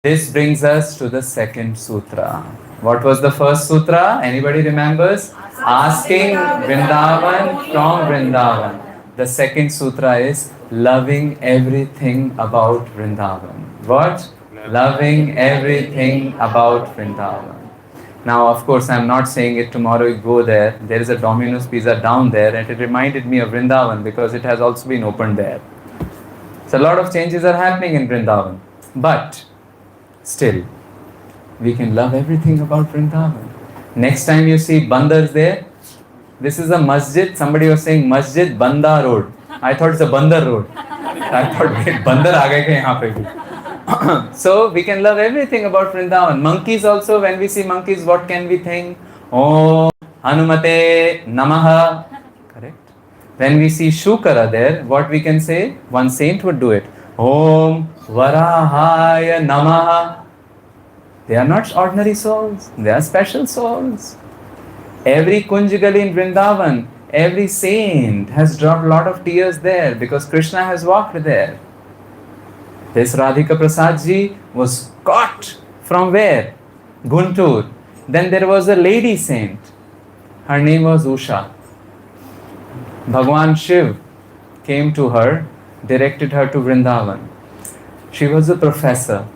This brings us to the second sutra. What was the first sutra? Anybody remembers? Asking Vrindavan from Vrindavan. The second sutra is loving everything about Vrindavan. What? Loving everything about Vrindavan. Now, of course, I'm not saying it tomorrow you go there. There is a Domino's pizza down there, and it reminded me of Vrindavan because it has also been opened there. So a lot of changes are happening in Vrindavan. But still, we can love everything about Vrindavan. Next time you see bandars there, this is a masjid. Somebody was saying Masjid Banda Road. I thought it's a Bandar Road. I thought, wait, Bandar aa gaye kya yahan pe bhi? So we can love everything about Vrindavan. Monkeys also, when we see monkeys, what can we think? Oh, Hanumate Namaha. Correct. When we see Shukara there, what we can say? One saint would do it. Om Varahaya Namaha. They are not ordinary souls. They are special souls. Every Kunjagali in Vrindavan, every saint has dropped a lot of tears there because Krishna has walked there. This Radhika Prasad ji was caught from where? Guntur. Then there was a lady saint. Her name was Usha. Bhagwan Shiv came to her, directed her to Vrindavan. She was a professor.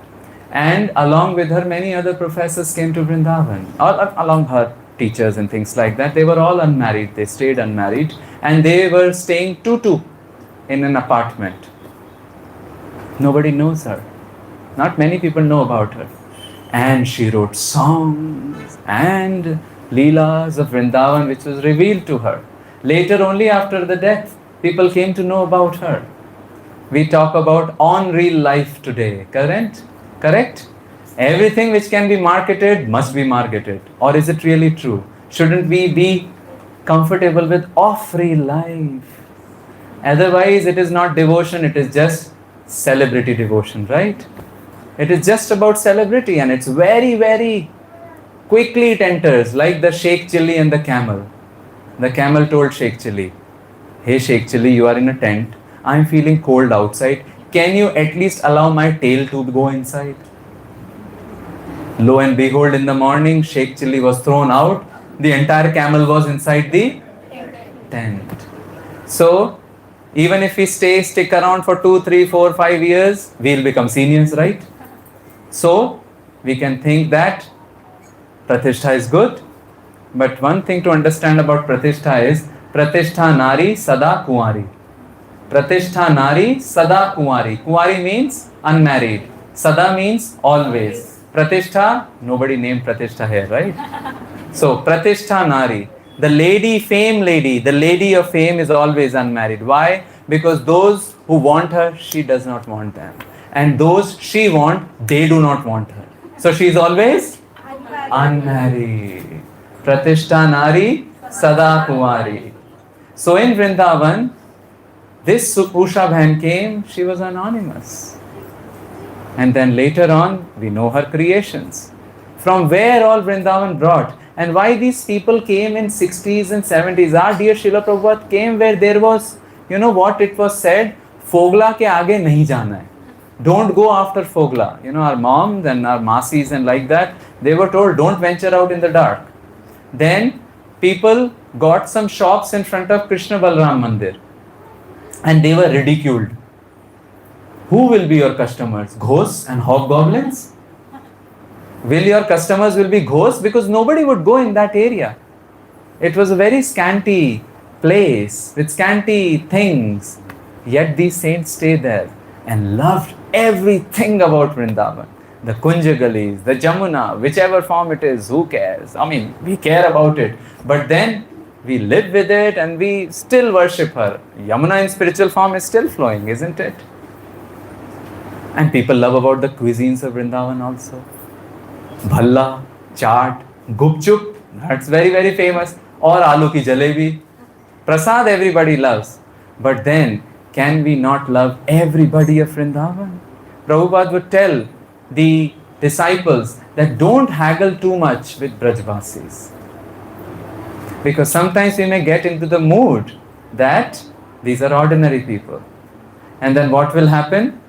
And along with her, many other professors came to Vrindavan. Along her teachers and things like that. They were all unmarried. They stayed unmarried. And they were staying 2-2 in an apartment. Nobody knows her. Not many people know about her. And she wrote songs and leelas of Vrindavan, which was revealed to her. Later, only after the death, people came to know about her. We talk about on real life today, correct? Correct? Everything which can be marketed must be marketed. Or is it really true? Shouldn't we be comfortable with off real life? Otherwise, it is not devotion, it is just celebrity devotion, right? It is just about celebrity, and it's very, very quickly it enters, like the Sheikh Chilli and the camel. The camel told Sheikh Chilli, "Hey Sheikh Chilli, you are in a tent. I am feeling cold outside. Can you at least allow my tail to go inside?" Lo and behold, in the morning, Sheikh Chilli was thrown out. The entire camel was inside the tent. So, even if we stick around for 2, 3, 4, 5 years, we'll become seniors, right? So, we can think that Pratishtha is good. But one thing to understand about Pratishtha is Pratishtha Nari Sada Kuwari. Pratishtha Nari Sada Kuwari. Kuwari means unmarried. Sada means always. Pratishtha, nobody named Pratishtha here, right? So, Pratishtha Nari, the lady, fame lady, the lady of fame is always unmarried. Why? Because those who want her, she does not want them. And those she wants, they do not want her. So, she is always unmarried. Pratishtha Nari Sada Kuwari. So, in Vrindavan, this Usha Bhan came, she was anonymous. And then later on, we know her creations. From where all Vrindavan brought. And why these people came in 60s and 70s. Our dear Srila Prabhupada came where there was, you know what it was said? Fogla ke aage nahi jana hai. Don't go after Fogla. You know, our moms and our masis and like that, they were told, don't venture out in the dark. Then people got some shops in front of Krishna Balram Mandir. And they were ridiculed. Who will be your customers? Ghosts and hobgoblins? Will your customers will be ghosts? Because nobody would go in that area. It was a very scanty place with scanty things. Yet these saints stayed there and loved everything about Vrindavan. The Kunjagalis, the Jamuna, whichever form it is, who cares? I mean, we care about it. But then we live with it and we still worship her. Yamuna in spiritual form is still flowing, isn't it? And people love about the cuisines of Vrindavan also. Bhalla, chaat, gupchup, that's very, very famous. Or aloo ki jalebi. Prasad everybody loves. But then, can we not love everybody of Vrindavan? Prabhupada would tell the disciples that don't haggle too much with Brajvasis. Because sometimes we may get into the mood that these are ordinary people. And then what will happen?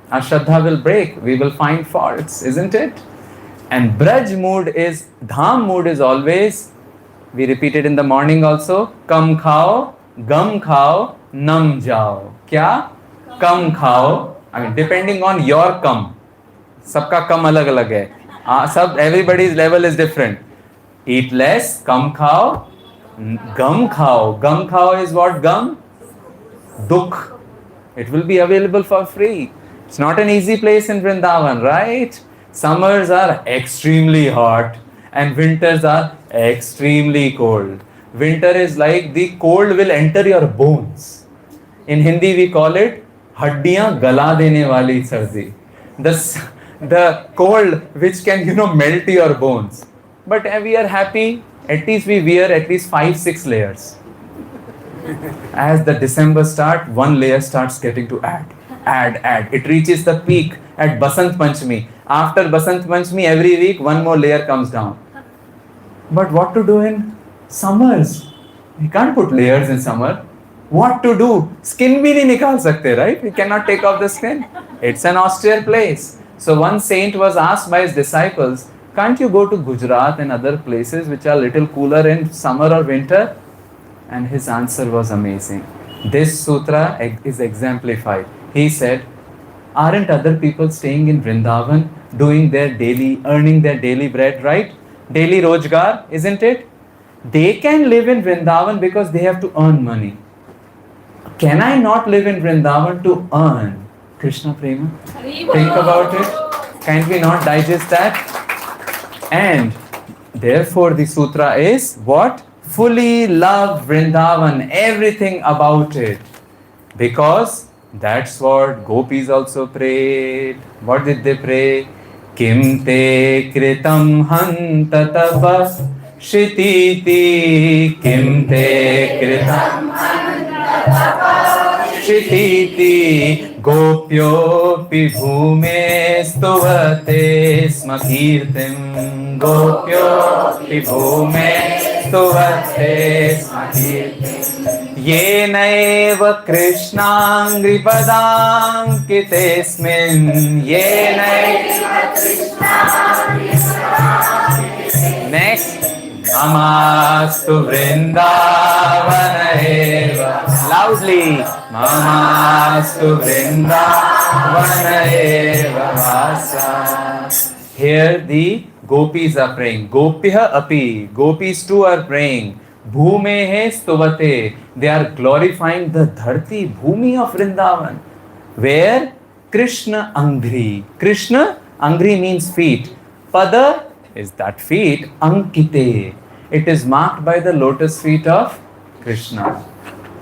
Our Shraddha will break. We will find faults, isn't it? And Braj mood is, Dham mood is always, we repeat it in the morning also, Kam khao, gum khao, nam jao. Kya? Kam khao. I mean, depending on your kam. Sabka kam alag alag hai. Everybody's level is different. Eat less, kam khao, gum khao. Gum khao is what gum? Dukh. It will be available for free. It's not an easy place in Vrindavan, right? Summers are extremely hot and winters are extremely cold. Winter is like the cold will enter your bones. In Hindi we call it haddiyan gala dene wali sardi. The cold which can melt your bones. But we are happy, at least we wear at least 5-6 layers. As the December start, one layer starts getting to add. It reaches the peak at Basant Panchami. After Basant Panchami, every week one more layer comes down. But what to do in summers? We can't put layers in summer. What to do? Skin bhi nahi nikal sakte, right? We cannot take off the skin. It's an austere place. So one saint was asked by his disciples, can't you go to Gujarat and other places which are little cooler in summer or winter? And his answer was amazing. This sutra is exemplified. He said, aren't other people staying in Vrindavan, doing their daily, earning their daily bread, right? Daily rojgar, isn't it? They can live in Vrindavan because they have to earn money. Can I not live in Vrindavan to earn Krishna Prema? Think about it. Can't we not digest that? And therefore the sutra is what? Fully love Vrindavan, everything about it. Because that's what gopis also prayed. What did they pray? Kim te kritam hanta tapas shititi. Kim te kritam hanta tapas shititi. Gopyopi bhume stuvate sma kirtim. Gopyopi bhume stuvate sma kirtim. येनैव कृष्णाङ्घ्रिपदाङ्कितेऽस्मिन् येनैव next ममास्तु वृन्दावन एव loudly ममास्तु वृन्दावन एव वासा. Here the gopis are praying. Gopyah api. Gopis too are praying. Bhumehe stuvate. They are glorifying the dharti, bhumi of Vrindavan. Where Krishna Angri. Krishna Angri means feet. Pada is that feet. Ankite. It is marked by the lotus feet of Krishna.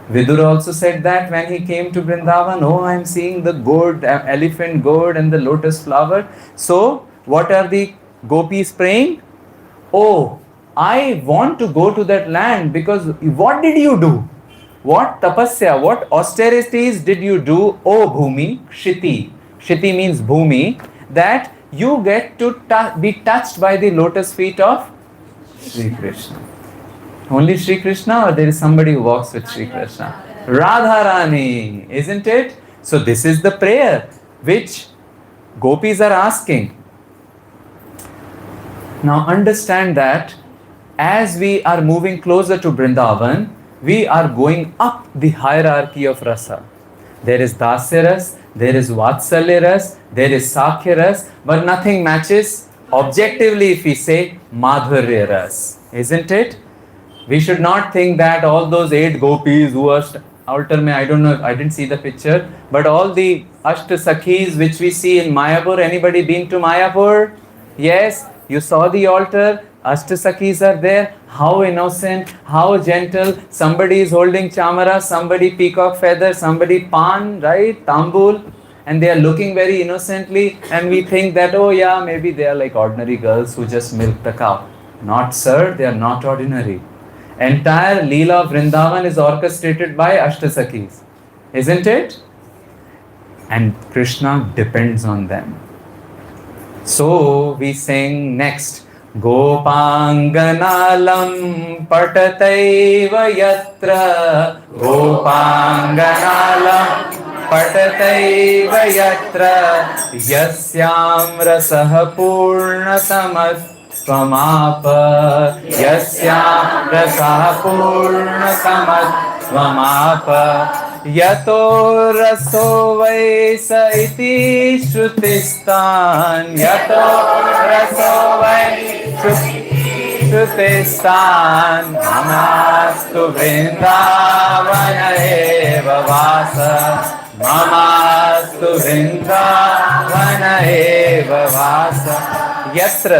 Vidura also said that when he came to Vrindavan, oh, I am seeing the gourd, elephant gourd and the lotus flower. So, what are the gopis praying? Oh, I want to go to that land because what did you do? What tapasya, what austerities did you do, O Bhumi, Kshiti? Kshiti means Bhumi, that you get to be touched by the lotus feet of Sri Krishna. Only Sri Krishna, or there is somebody who walks with Sri Krishna? Radharani, isn't it? So this is the prayer which gopis are asking. Now understand that as we are moving closer to Vrindavan, we are going up the hierarchy of rasa. There is Dasya ras, there is Vatsalya ras, there is Sakhya ras, but nothing matches objectively if we say Madhurya ras, isn't it? We should not think that all those 8 gopis who are altar mein, I don't know, I didn't see the picture, but all the Ashta Sakhis which we see in Mayapur, anybody been to Mayapur? Yes, you saw the altar. Ashtasakis are there. How innocent, how gentle. Somebody is holding chamara, somebody peacock feather, somebody pan, right? Tambul. And they are looking very innocently. And we think that, oh yeah, maybe they are like ordinary girls who just milk the cow. Not, sir, they are not ordinary. Entire Leela of Vrindavan is orchestrated by Ashtasakis. Isn't it? And Krishna depends on them. So we sing next. Gopanganalam patataiva yatra Gopanganalam पठतैव यत्र यस्यां रसः पूर्णतमत्वमाप यस्यां रसः पूर्णतमत्वमाप यतो रसो वै स इति श्रुतिस्तान् यतो रसो वै श्रुतिस्तान् ममास्तु वृन्दावन एव वास ममास्तु वृन्दावन एव वास यत्र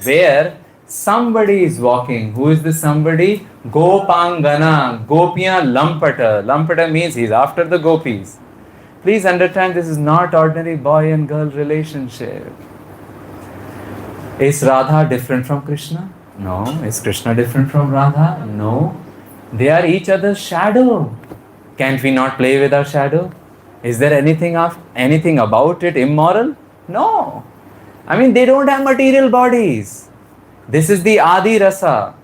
where somebody is walking. Who is this somebody? Gopangana, Gopiya Lampata. Lampata means he's after the gopis. Please understand, this is not ordinary boy and girl relationship. Is Radha different from Krishna? No. Is Krishna different from Radha? No. They are each other's shadow. Can't we not play with our shadow? Is there anything about it immoral? No. I mean, they don't have material bodies. This is the Adi Rasa.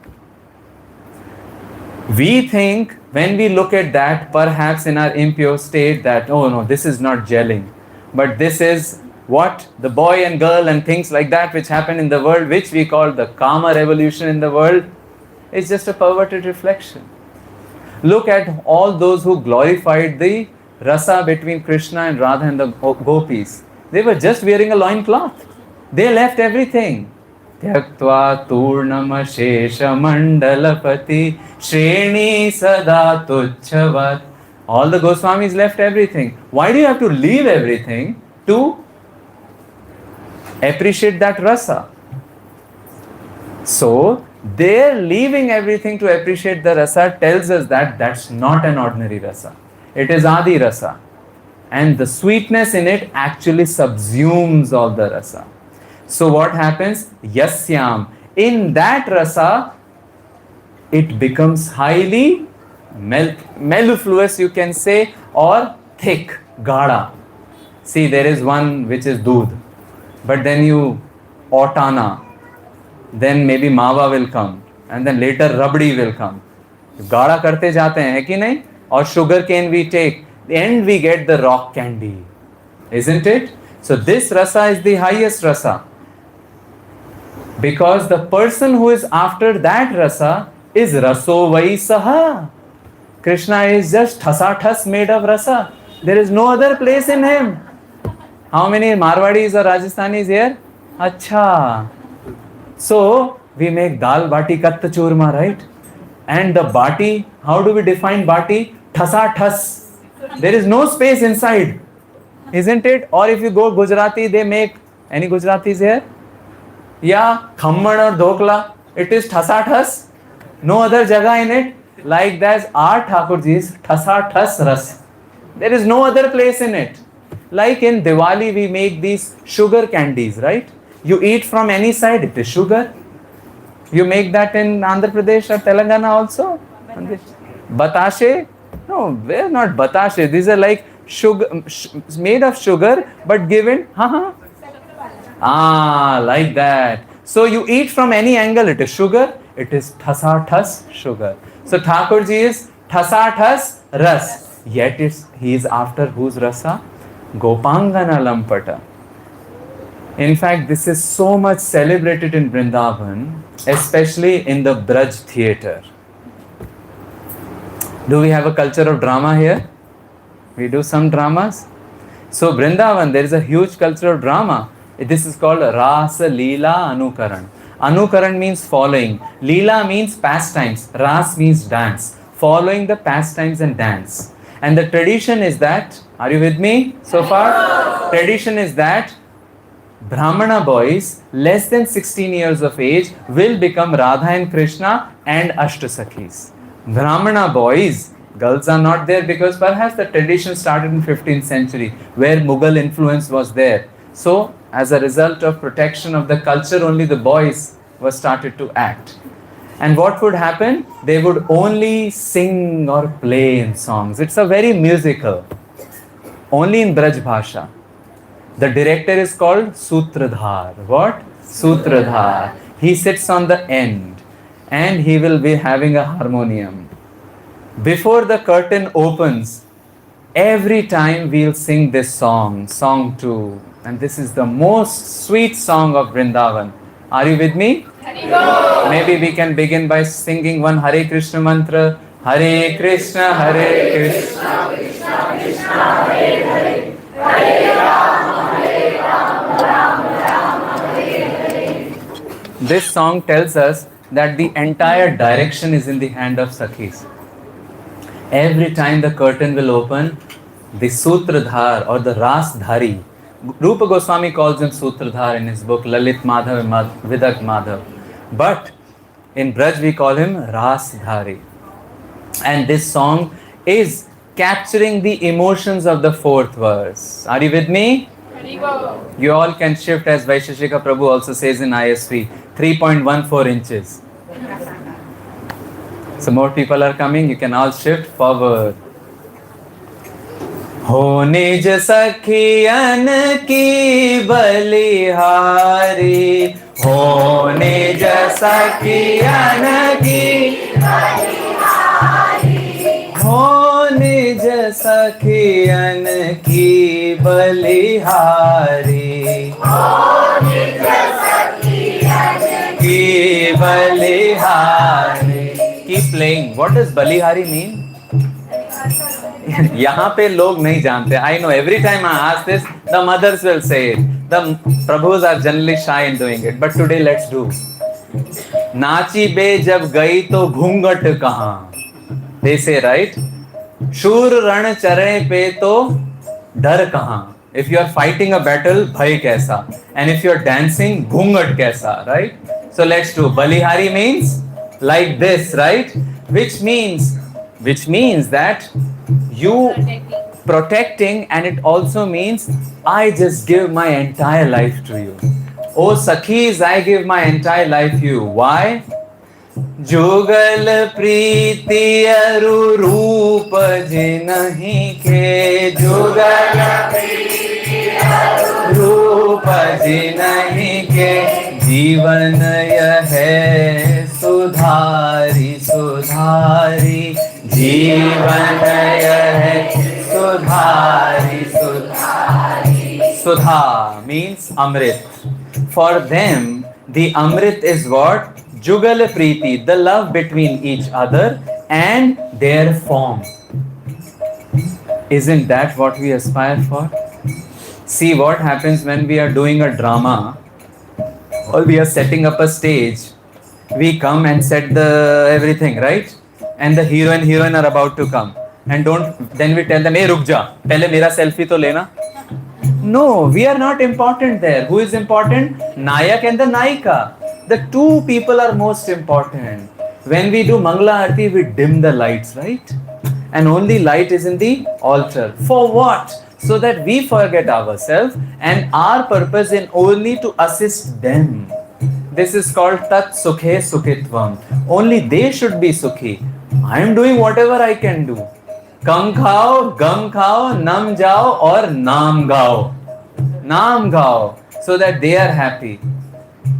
We think when we look at that, perhaps in our impure state, that, oh no, this is not gelling. But this is what the boy and girl and things like that which happen in the world, which we call the Kama revolution in the world, is just a perverted reflection. Look at all those who glorified the rasa between Krishna and Radha and the gopis. They were just wearing a loincloth. They left everything. Tyaktva turnama shesha mandalapati shreni sada tuchhavat. All the Goswamis left everything. Why do you have to leave everything to appreciate that rasa? So, their leaving everything to appreciate the rasa tells us that that's not an ordinary rasa. It is Adi rasa. And the sweetness in it actually subsumes all the rasa. So what happens? Yasyam. In that rasa, it becomes highly mellifluous, you can say, or thick, gada. See, there is one which is doodh. But then you otana. Then maybe mawa will come. And then later rabdi will come. Gada karte jate hain, hai ki nahi? Or sugar cane we take. And we get the rock candy. Isn't it? So this rasa is the highest rasa. Because the person who is after that rasa is raso vai saha. Krishna is just thasathas made of rasa. There is no other place in him. How many Marwadis or Rajasthanis here? Acha. So we make dal bati katta churma, right? And the bati, how do we define bati? Thasathas. There is no space inside. Isn't it? Or if you go Gujarati, they make, any Gujaratis here? Yeah, khamman or dhokla. It is thasathas. No other jaga in it. Like that, our Thakurji's thasathas ras. There is no other place in it. Like in Diwali, we make these sugar candies, right? You eat from any side, it is sugar. You make that in Andhra Pradesh or Telangana also? Batashe? No, they're not batashe. These are like sugar, made of sugar, but given, like that. So you eat from any angle, it is sugar, it is thasathas sugar. So Thakurji is thasathas ras. Yet he is after whose rasa? Gopangana Lampata. In fact, this is so much celebrated in Vrindavan, especially in the Braj theatre. Do we have a culture of drama here? We do some dramas. So Vrindavan, there is a huge culture of drama. This is called Rasa Leela Anukaran. Anukaran means following. Leela means pastimes. Ras means dance. Following the pastimes and dance. And the tradition is that, are you with me so far? Tradition is that Brahmana boys less than 16 years of age will become Radha and Krishna and Ashtasakhis. Brahmana boys, girls are not there because perhaps the tradition started in 15th century where Mughal influence was there. So as a result of protection of the culture, only the boys were started to act. And what would happen? They would only sing or play in songs. It's a very musical. Only in Braj Bhasha. The director is called Sutradhar. What? Sutradhar. He sits on the end and he will be having a harmonium. Before the curtain opens, Every time we'll sing this song, song 2, and this is the most sweet song of Vrindavan. Are you with me? Maybe we can begin by singing one Hare Krishna mantra. Hare Krishna, Hare Krishna. This song tells us that the entire direction is in the hand of Sakhis. Every time the curtain will open, the Sutradhar or the Rasdhari, Rupa Goswami calls him Sutradhar in his book Lalit Madhav and Vidak Madhav. But in Braj we call him Rasdhari. And this song is capturing the emotions of the 4th verse. Are you with me? You all can shift, as Vaisheshika Prabhu also says in ISV, 3.14 inches. So more people are coming, you can all shift forward. हो निज सखियन की बलिहारी, हो निज सखियन की बलिहारी, हो निज सखियन की बलिहारी, हो निज सखियन की बलिहारी. Keep playing. What does Balihari mean? यहाँ पे लोग नहीं जानते. I know every time I ask this, the mothers will say it. The Prabhus are generally shy in doing it. But today let's do. नाची बे जब गई तो घूंघट कहाँ? They say, right? शूर रण चरे पे तो डर कहाँ? If you are fighting a battle, bhai कैसा? And if you are dancing, घूंघट कैसा? Right? So let's do. Balihari means like this, right? Which means that you protecting, and it also means I just give my entire life to you. Oh Sakhis, I give my entire life to you. Why? जुगल प्रीति अरु रूप जिनहि के, जुगल प्रीति अरु रूप जिनहि के, जीवन यह है सुधारी सुधारी, जीवन यह है सुधारी सुधारी. Sudha means Amrit. For them, the Amrit is what? Jugal Preeti, the love between each other and their form. Isn't that what we aspire for? See what happens when we are doing a drama or we are setting up a stage. We come and set the everything, right? And the hero and heroine are about to come. And then we tell them, hey, ruk ja, pehle mera selfie to lena. No, we are not important there. Who is important? Nayak and the Nayika. The two people are most important. When we do Mangala Arati, we dim the lights, right? And only light is in the altar. For what? So that we forget ourselves and our purpose is only to assist them. This is called Tat Sukhe Sukhitvam. Only they should be Sukhi. I am doing whatever I can do. Kam khao, gum khao, nam jao or naam gao. Naam gao. So that they are happy.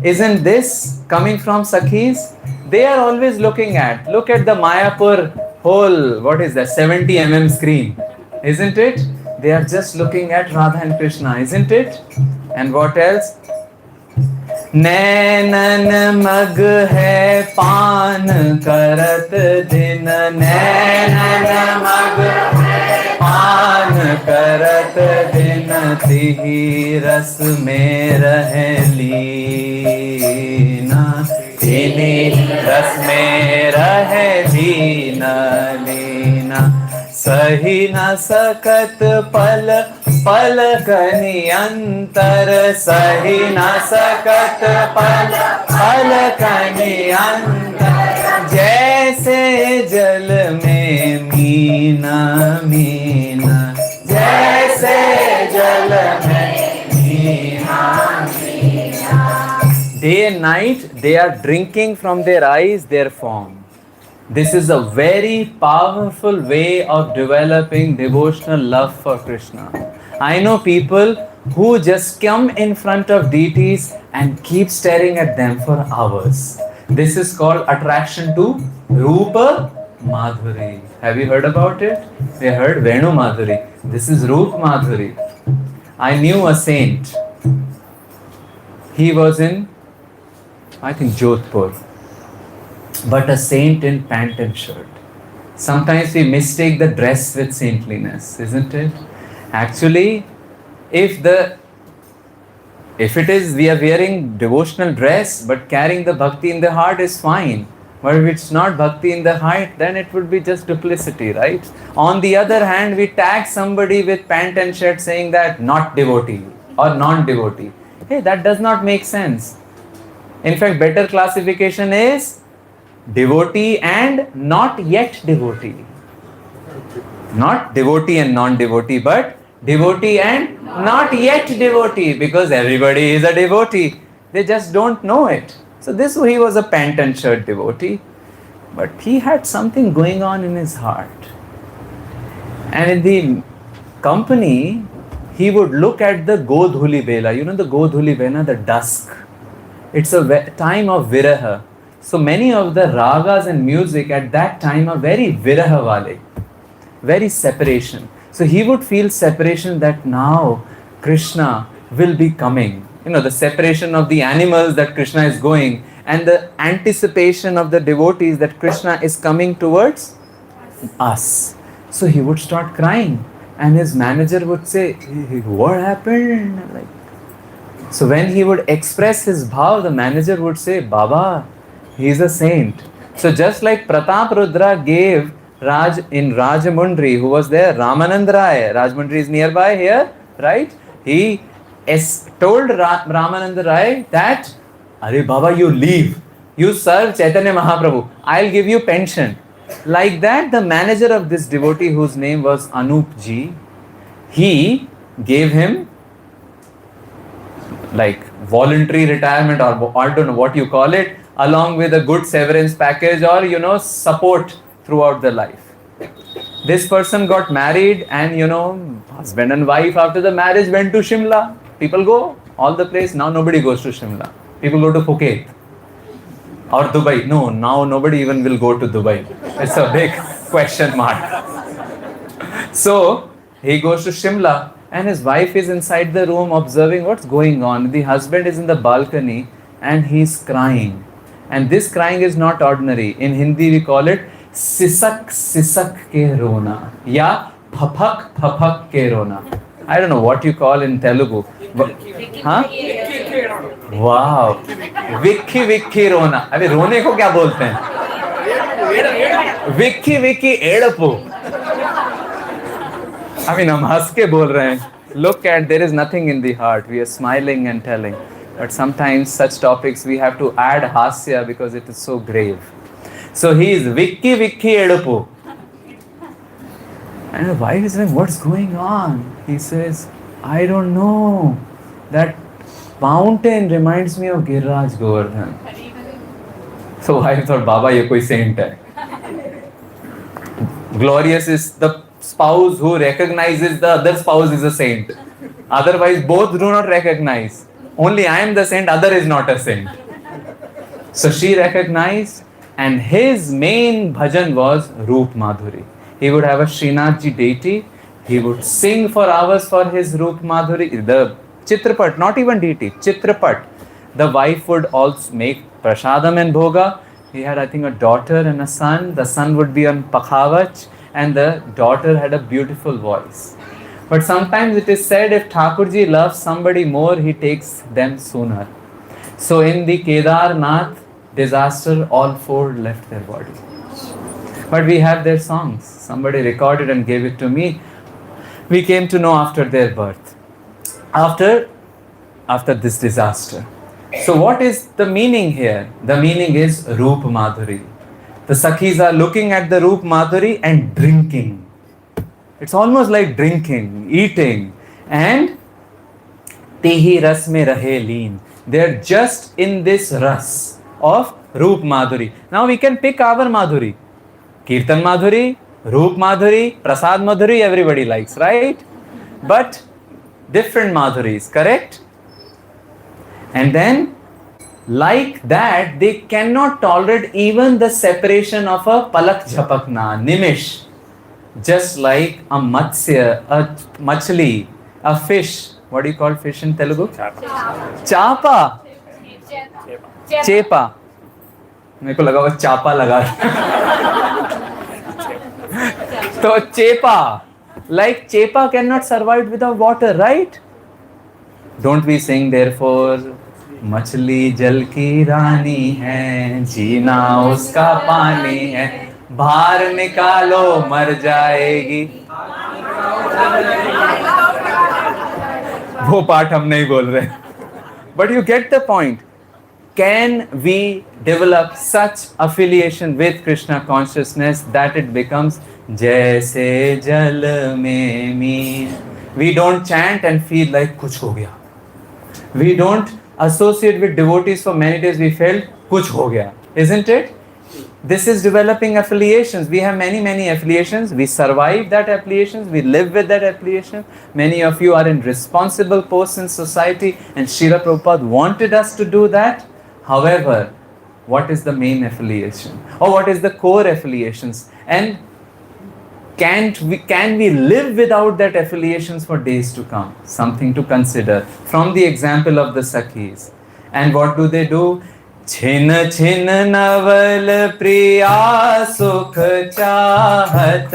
Isn't this coming from Sakhis? They are always looking at. Look at the Mayapur whole, 70 screen. Isn't it? They are just looking at Radha and Krishna. Isn't it? And what else? नैनन मग है पान करत दिन, नैनन मग है पान करत दिन, तिहि रस में रह लीना, तिहि रस में रह लीना लीना. सही न सकत पल पल कनि अंतर, सही न सकत पल पल कनि अंतर, जैसे जल में मीना मीना, जैसे जल में Meena Meena. Day and night they are drinking from their eyes their form. This is a very powerful way of developing devotional love for Krishna. I know people who just come in front of deities and keep staring at them for hours. This is called attraction to Rupa Madhuri. Have you heard about it? We heard Venu Madhuri. This is Roop Madhuri. I knew a saint. He was in, I think, Jodhpur. But a saint in pant and shirt. Sometimes we mistake the dress with saintliness, isn't it? Actually, if it is we are wearing devotional dress but carrying the bhakti in the heart is fine. But if it's not bhakti in the heart, then it would be just duplicity, right? On the other hand, we tag somebody with pant and shirt saying that not devotee or non-devotee. Hey, that does not make sense. In fact, better classification is devotee and not yet devotee. Not devotee and non-devotee, but devotee and not yet devotee, because everybody is a devotee. They just don't know it. So he was a pant and shirt devotee, but he had something going on in his heart. And in the company, he would look at the Godhuli Vela. You know the Godhuli Vela, the dusk. It's a time of viraha. So many of the ragas and music at that time are very viraha vale, very separation. So he would feel separation, that now Krishna will be coming. You know, the separation of the animals that Krishna is going, and the anticipation of the devotees that Krishna is coming towards us. So he would start crying, and his manager would say, what happened? So when he would express his bhav, the manager would say, Baba, he is a saint. So just like Pratap Rudra gave in Rajamundry, who was there, Ramanand Rai. Rajamundry is nearby here, right? He told Ramanand Rai that, Arey Baba, you leave. You serve Chaitanya Mahaprabhu. I'll give you pension. Like that, the manager of this devotee, whose name was Anup Ji, he gave him like voluntary retirement, or I don't know what you call it, along with a good severance package, or support throughout the life. This person got married, and husband and wife after the marriage went to Shimla. People go all the place. Now nobody goes to Shimla. People go to Phuket or Dubai. No, now nobody even will go to Dubai. It's a big question mark. So he goes to Shimla, and his wife is inside the room observing what's going on. The husband is in the balcony and he's crying. And this crying is not ordinary. In Hindi we call it sisak sisak ke rona, ya phaphak phaphak ke rona. I don't know what you call in Telugu. Huh? Wow. Vikhi vikhi rona. अबे रोने को क्या बोलते हैं? Vicky Vicky एड़पो. I mean, हम हंस के बोल रहे हैं. Look at, there is nothing in the heart. We are smiling and telling. But sometimes such topics we have to add hasya because it is so grave. So he is Vikki Vikki Edupu. And the wife is saying, what's going on? He says, I don't know. That fountain reminds me of Giriraj Govardhan. So wife thought, Baba, ye koi saint hai. Glorious is the spouse who recognizes the other spouse is a saint. Otherwise, both do not recognize. Only I am the saint, other is not a saint. So she recognized, and his main bhajan was Roop Madhuri. He would have a Srinathji deity. He would sing for hours for his Roop Madhuri. The Chitrapat, not even deity, Chitrapat. The wife would also make prasadam and bhoga. He had, I think, a daughter and a son. The son would be on Pakhavach, and the daughter had a beautiful voice. But sometimes it is said if Thakurji loves somebody more, he takes them sooner. So in the Kedarnath disaster, all four left their body. But we have their songs. Somebody recorded and gave it to me. We came to know after their birth. After this disaster. So what is the meaning here? The meaning is Roop Madhuri. The Sakhis are looking at the Roop Madhuri and drinking. It's almost like drinking, eating, and Tehi ras mein rahe leen. They're just in this ras of Roop Madhuri. Now we can pick our Madhuri. Kirtan Madhuri, Roop Madhuri, Prasad Madhuri, everybody likes, right? But different Madhuris, correct? And then Like that, they cannot tolerate even the separation of a palak jhapakna, nimish. Just like a matsya, a machli, a fish. What do you call fish in Telugu? Chapa. Chepa. मेरे को लगा वो चापा लगा. So chepa, like chepa cannot survive without water, right? Don't we sing therefore? मछली जल की रानी है, जीना उसका पानी है, बाहर निकालो मर जाएगी. वो पाठ हम नहीं बोल रहे. But you get the point. Can we develop such affiliation with Krishna consciousness that it becomes जैसे जल में mean? We don't chant and feel like कुछ हो गया. We don't associate with devotees for many days. We felt कुछ हो गया, isn't it? This is developing affiliations. We have many affiliations. We survive that affiliations. We live with that affiliation. Many of you are in responsible posts in society, and Srila Prabhupada wanted us to do that. However, what is the main affiliation? Or what is the core affiliations? And can we live without that affiliations for days to come? Something to consider from the example of the Sakhis. And what do? छिन छिन नवल प्रिया सुख चाहत,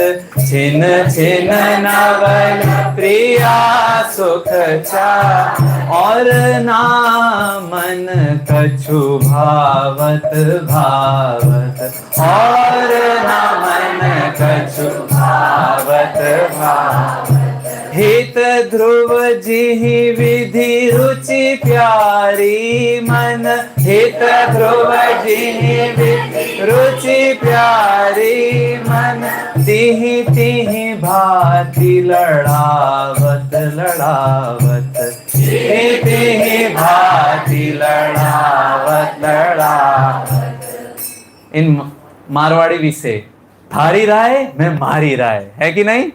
छिन छिन नवल प्रिया सुख चाहत, और ना मन कछु भावत भावत, और ना मन कछु भावत भावत. हित ध्रुव जिहि विधि रुचि प्यारी मन, हित ध्रुव जिहि विधि रुचि प्यारी मन, तिहि तिहि भांति लड़ावत लड़ावत, तिहि तिहि भांति लड़ावत लड़ावत. इन मारवाड़ी भी से थारी राय मैं मारी राय, है कि नहीं?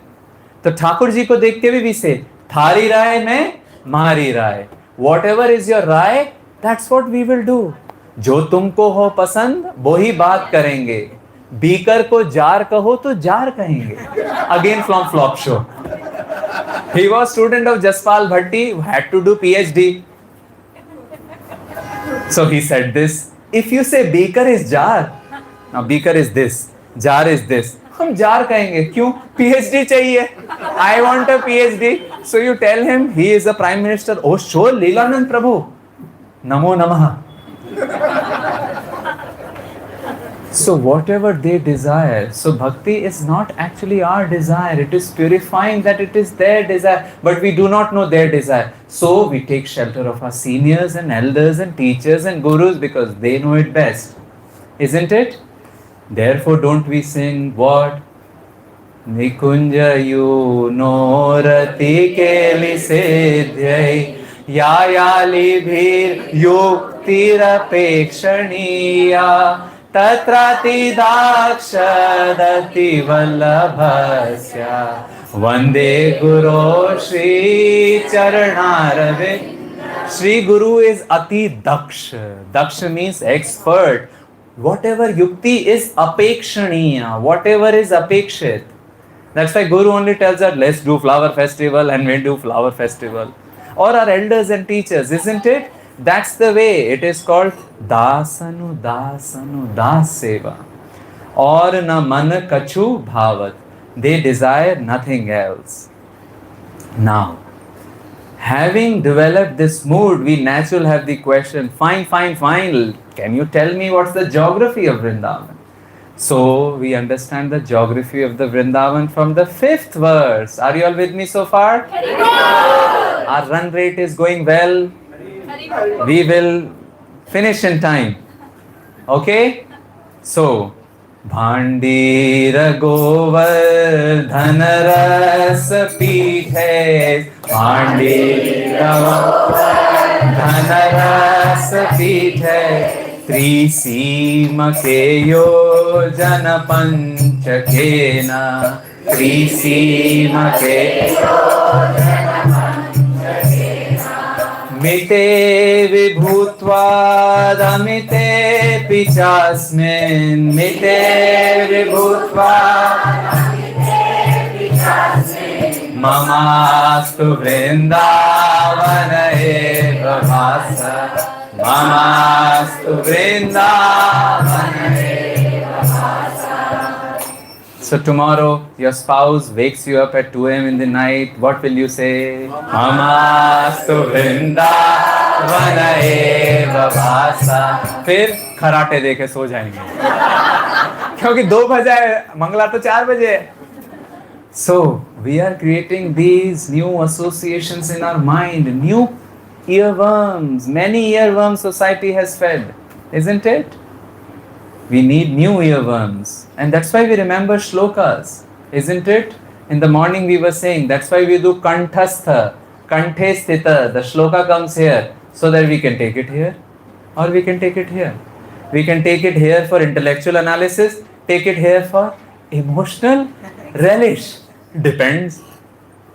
तो ठाकुर जी को देखते हुए भी से थारी राय में मारी राय. वॉट एवर इज योर राय, that's what we will do. जो तुमको हो पसंद वो ही बात करेंगे. बीकर को जार कहो तो जार कहेंगे. Again from Flop Show. He was student of Jaspal Bhatti, had to do PhD. So he said this, if you say beaker is jar, now beaker is this, jar is this, हम jar कहेंगे. क्यों? PhD चाहिए. I want a PhD. So you tell him he is a prime minister. Oh, sure, Leelanand Prabhu. Namo Namaha. So whatever they desire. So bhakti is not actually our desire. It is purifying that it is their desire. But we do not know their desire. So we take shelter of our seniors and elders and teachers and gurus because they know it best. Isn't it? Therefore, don't we sing what? Nikunja yunorati keli siddhyai, yayali bhir yuktirapekshaniya, tatrati dakshadati vallabhasya, vande guru shri charanaravind. Shri Guru is ati daksha. Daksha means expert. Whatever yukti is apekshaniya, whatever is apekshit. That's why Guru only tells us, let's do flower festival, and we'll do flower festival. Or our elders and teachers, isn't it? That's the way. It is called dasanu dasanu daseva. Or na man kachu bhavat. They desire nothing else. Now, having developed this mood, we naturally have the question, fine. Can you tell me what's the geography of Vrindavan? So we understand the geography of the Vrindavan from the 5th verse. Are you all with me so far? Our run rate is going well. We will finish in time. Okay? So, भांडी रघुवर्धन रस पीठे, भांडी रघुवर्धन रस पीठे, त्रिसीम के योजन पंचकेना, त्रिसीम के मिते विभूत्वा दमिते पिचास्मिन् मिते विभूत्वा ममास्तु वृन्दावन एव वास ममास्तु वृन्दावन एव वास. So tomorrow your spouse wakes you up at 2 a.m. in the night. What will you say? Mamastu vrindavana eva vasa. फिर खराटे देके सो जाएंगे क्योंकि 2 बजे मंगला तो 4 बजे. So we are creating these new associations in our mind, new earworms. Many earworms society has fed, isn't it? We need new earworms, and that's why we remember shlokas, isn't it? In the morning we were saying, that's why we do kanthastha, kanthe sthita. The shloka comes here so that we can take it here, or we can take it here. We can take it here for intellectual analysis, take it here for emotional relish. Depends.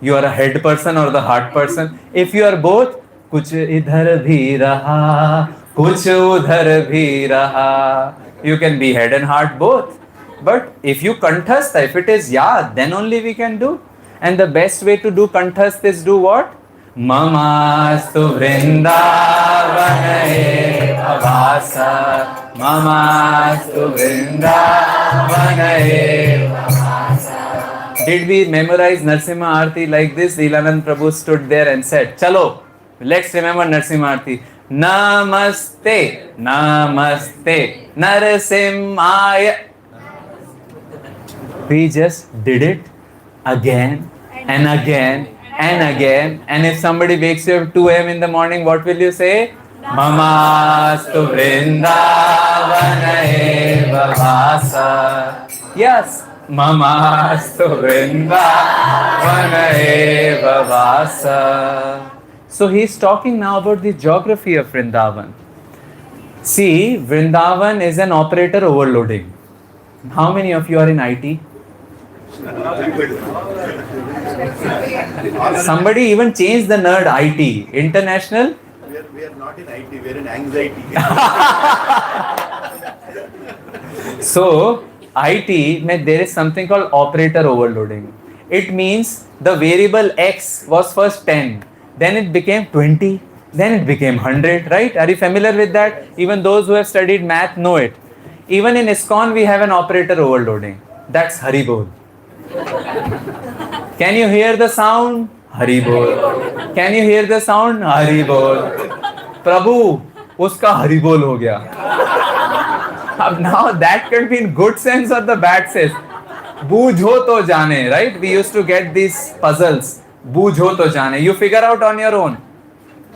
You are a head person or the heart person. If you are both, kuch idhar bhi raha, kuch udhar bhi raha. You can be head and heart both. But if you kanthastha, if it is yad, then only we can do. And the best way to do kanthastha is do what? Mamastu vrindavana eva vasa. Mamastu vrindavana eva vasa. Did we memorize Narsimha Aarti like this? Leelanand Prabhu stood there and said, Chalo, let's remember Narsimha Aarti. Namaste, Namaste, Narasimhaya. We just did it again and again and again. And if somebody wakes you up 2 a.m. in the morning, what will you say? Mamastu vrindavana eva vasa. Yes, Mamastu vrindavana eva vasa. So he is talking now about the geography of Vrindavan. See, Vrindavan is an operator overloading. How many of you are in IT? Somebody even changed the nerd IT. International? We are not in IT, we are in anxiety. So, IT, there is something called operator overloading. It means the variable X was first 10. Then it became 20, then it became 100, right? Are you familiar with that? Even those who have studied math know it. Even in ISKCON, we have an operator overloading. That's Haribol. Can you hear the sound? Haribol. Can you hear the sound? Haribol. Prabhu, uska Haribol ho gaya. Now that can be in good sense or the bad sense. Boojho to jane, right? We used to get these puzzles. Boojho to jane. You figure out on your own.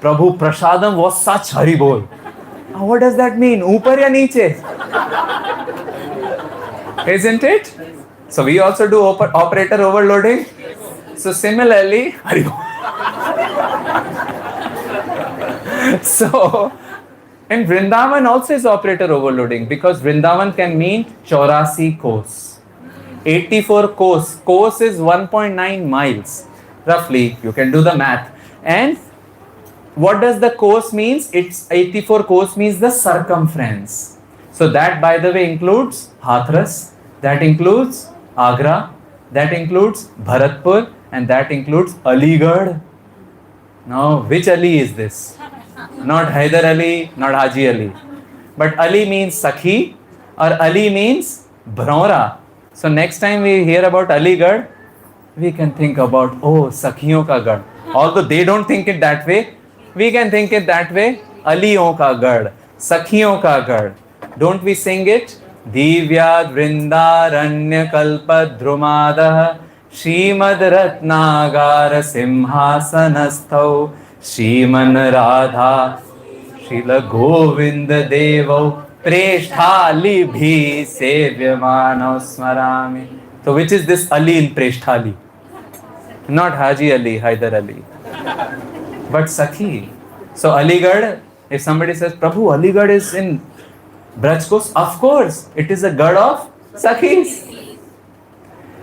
Prabhu Prasadam was such Haribol. What does that mean? Upar ya niche? Isn't it? So we also do operator overloading. So similarly, Haribol. So in Vrindavan also is operator overloading because Vrindavan can mean 84 kos. 84 kos. Kos is 1.9 miles. Roughly, you can do the math. And what does the kos means? It's 84 kos means the circumference. So that, by the way, includes Hathras, that includes Agra, that includes Bharatpur, and that includes Aligarh. Now, which Ali is this? Not Hyder Ali, not Haji Ali. But Ali means Sakhi or Ali means Bhraura. So next time we hear about Aligarh, we can think about, oh, Sakhiyon ka Garh. Although they don't think it that way, we can think it that way. Aliyon ka Garh, Sakhiyon ka Garh. Don't we sing it? Divyad Vrindaranya Kalpa Dhrumadah Shrimad Ratnagara Simhasanasthav Shriman Radha Srila Govinda Devo Preshthali Bhi Sevyamano Smarami. So which is this Ali in Preshthali? Not Haji Ali, Hyder Ali, but Sakhi. So Aligarh, if somebody says, Prabhu, Aligarh is in Brajkos, of course, it is a Garh of Sakhis.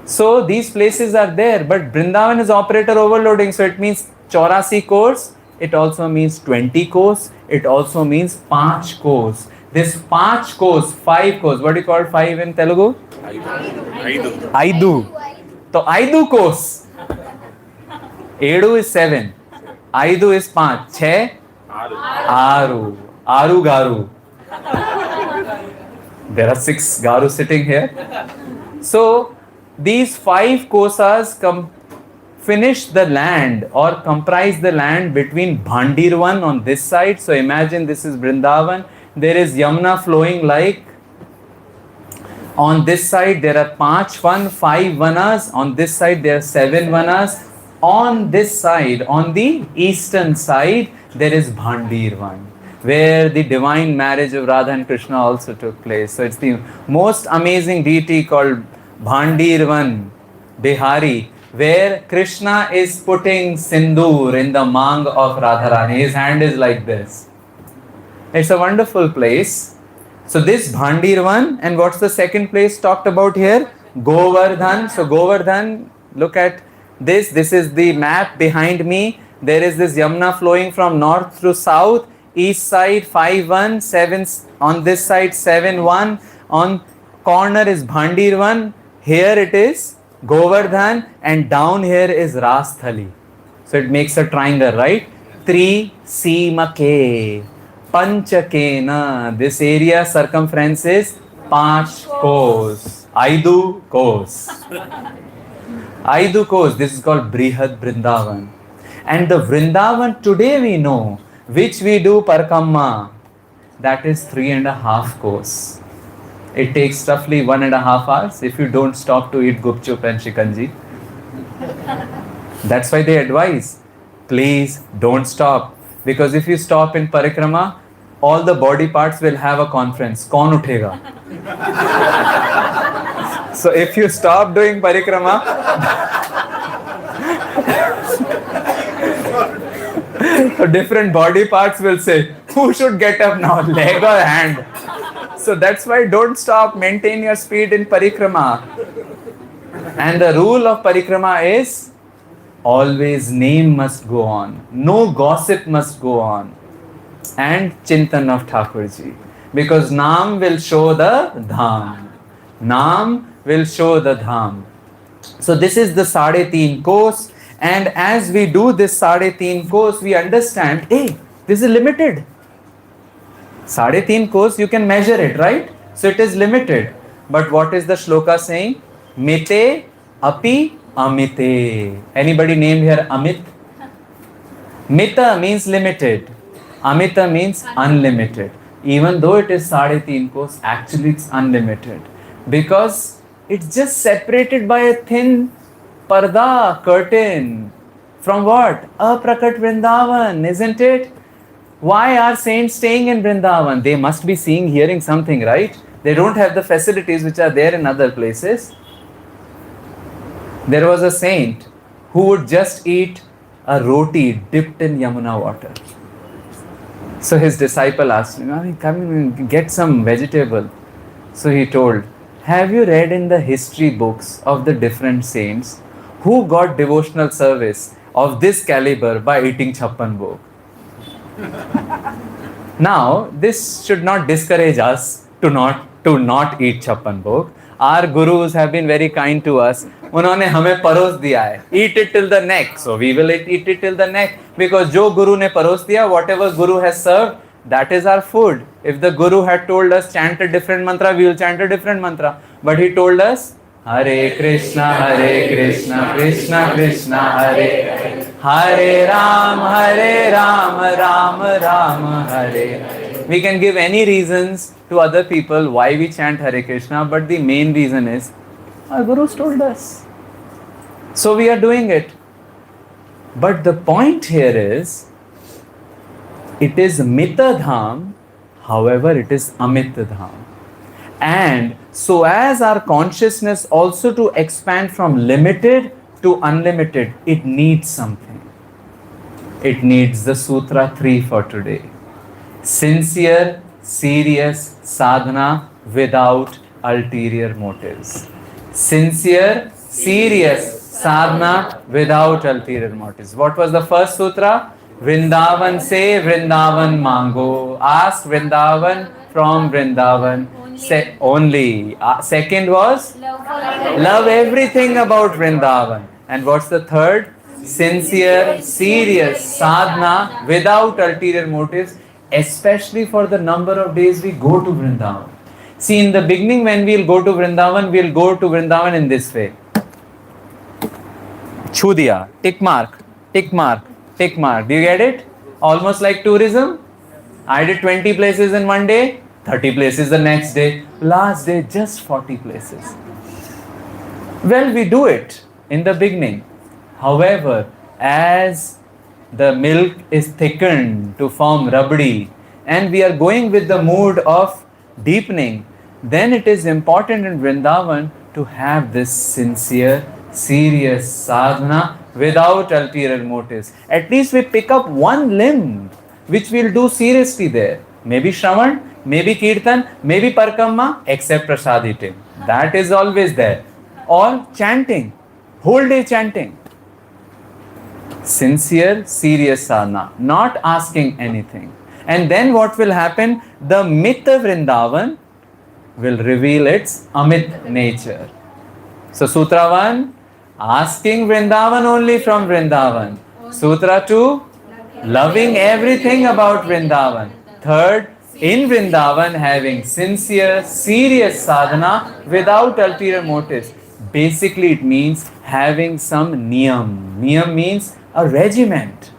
So these places are there, but Vrindavan is operator overloading, so it means 84 kos it also means 20 kos, it also means 5 kos. This 5 kos, 5 kos, what do you call 5 in Telugu? Aidu. So Aidu kos. Edu is 7. Aidu is 5. Che? Aru. Aru garu. There are 6 garu sitting here. So these 5 kosas finish the land or comprise the land between Bhandirvan on this side. So imagine this is Vrindavan. There is Yamuna flowing like on this side there are 5 vanas. On this side there are 7 vanas. On this side, on the eastern side, there is Bhandirvan, where the divine marriage of Radha and Krishna also took place. So it's the most amazing deity called Bhandirvan Bihari, where Krishna is putting sindoor in the mang of Radharani. His hand is like this. It's a wonderful place. So this Bhandirvan, and what's the second place talked about here? Govardhan. So Govardhan, look at this. This is the map behind me. There is this Yamuna flowing from north to south. East side 5-1, 7 on this side 7-1. On corner is Bhandirvan. Here it is Govardhan, and down here is Rasthali. So it makes a triangle, right? Tri Simake Panchakena. This area circumference is 5 kos. Aidu kos. Aidu kos. This is called Brihad Vrindavan. And the Vrindavan today we know, which we do Parakamma, that is 3.5 kos. It takes roughly 1.5 hours if you don't stop to eat gupchup and shikanji. That's why they advise, please don't stop. Because if you stop in parikrama, all the body parts will have a conference. Kaun uthega? So if you stop doing parikrama, so different body parts will say, who should get up now, leg or hand? So that's why don't stop, maintain your speed in parikrama. And the rule of parikrama is, always name must go on, no gossip must go on, and chintan of Thakurji. Because Naam will show the Dham. Naam will show the Dham. So this is the 3.5 kos. And as we do this 3.5 kos, we understand, hey, this is limited. 3.5 kos, you can measure it, right? So it is limited. But what is the shloka saying? Mite api amite. Anybody named here Amit? Mita means limited. Amita means unlimited. Even though it is 3.5 kos, actually it's unlimited. Because it's just separated by a thin parda, curtain. From what? Aprakat Vrindavan, isn't it? Why are saints staying in Vrindavan? They must be seeing, hearing something, right? They don't have the facilities which are there in other places. There was a saint who would just eat a roti dipped in Yamuna water. So his disciple asked him, come and get some vegetable. So he told, have you read in the history books of the different saints who got devotional service of this caliber by eating chappan bhog? Now, this should not discourage us to not eat chappan bhog. Our gurus have been very kind to us. उन्होंने हमें परोस दिया है. Eat it till the neck. So we will eat it till the neck. Because जो guru ने परोस दिया, whatever guru has served, that is our food. If the guru had told us chant a different mantra, we will chant a different mantra. But he told us, Hare Krishna, Krishna Krishna, Hare Hare Ram, Ram Ram, Hare. We can give any reasons to other people why we chant Hare Krishna, but the main reason is our gurus told us. So we are doing it. But the point here is, it is Mita Dham, however it is Amit Dham. And so as our consciousness also to expand from limited to unlimited, it needs something. It needs the Sutra 3 for today. Sincere, serious sadhana without ulterior motives. Sincere, serious sadhana without ulterior motives. What was the first sutra? Vrindavan se, Vrindavan mango. Ask Vrindavan from Vrindavan. Only. Second was love everything about Vrindavan. And what's the third? Sincere, serious sadhana without ulterior motives, especially for the number of days we go to Vrindavan. See, in the beginning, when we'll go to Vrindavan in this way. Chhu diya, tick mark, tick mark, tick mark. Do you get it? Almost like tourism. I did 20 places in one day, 30 places the next day, last day just 40 places. Well, we do it in the beginning. However, as the milk is thickened to form rabdi and we are going with the mood of deepening, then it is important in Vrindavan to have this sincere, serious sadhana without ulterior motives. At least we pick up one limb which we'll do seriously there. Maybe Shravan, maybe Kirtan, maybe Parkamma, except Prasad eating. That is always there. Or chanting, whole day chanting. Sincere, serious sadhana, not asking anything. And then what will happen? The myth of Vrindavan will reveal its amit nature. So Sutra 1, asking Vrindavan only from Vrindavan. Sutra 2, loving everything about Vrindavan. Third, in Vrindavan having sincere, serious sadhana without ulterior motives. Basically it means having some niyam. Niyam means a regiment.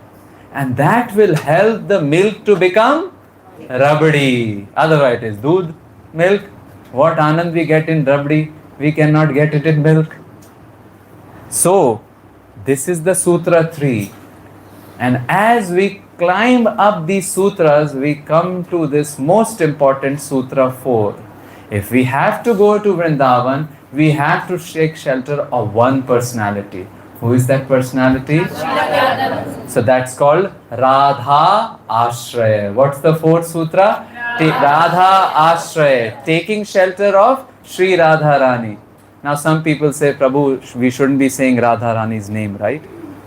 And that will help the milk to become rabdi. Otherwise it is doodh, milk. What anand we get in rabdi, we cannot get it in milk. So, this is the Sutra 3. And as we climb up these sutras, we come to this most important Sutra 4. If we have to go to Vrindavan, we have to take shelter of one personality. Who is that personality? So that's called Radha Ashraya. What's the fourth sutra? Radha Ashraya, taking shelter of Sri Radharani. Now some people say, Prabhu, we shouldn't be saying Radharani's name, right?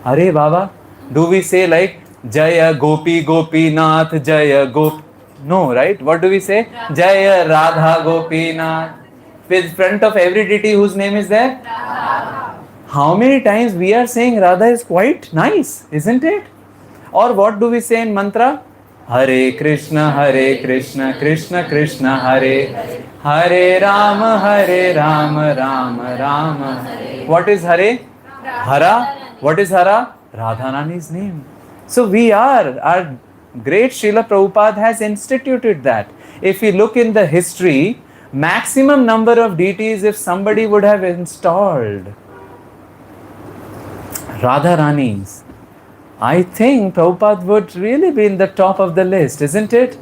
Hare Baba, do we say like Jaya Gopi Gopi Nath Jaya Gop? No, right? What do we say? Jaya Radha Gopi Nath. With front of every deity whose name is there? How many times we are saying Radha is quite nice, isn't it? Or what do we say in mantra? Hare Krishna, Krishna Krishna Hare, Hare Rama, Rama Rama. What is Hare? Hara. What is Hara? Radharani's name. So our great Srila Prabhupada has instituted that. If we look in the history, maximum number of deities if somebody would have installed Radharani's, I think Prabhupada would really be in the top of the list, isn't it?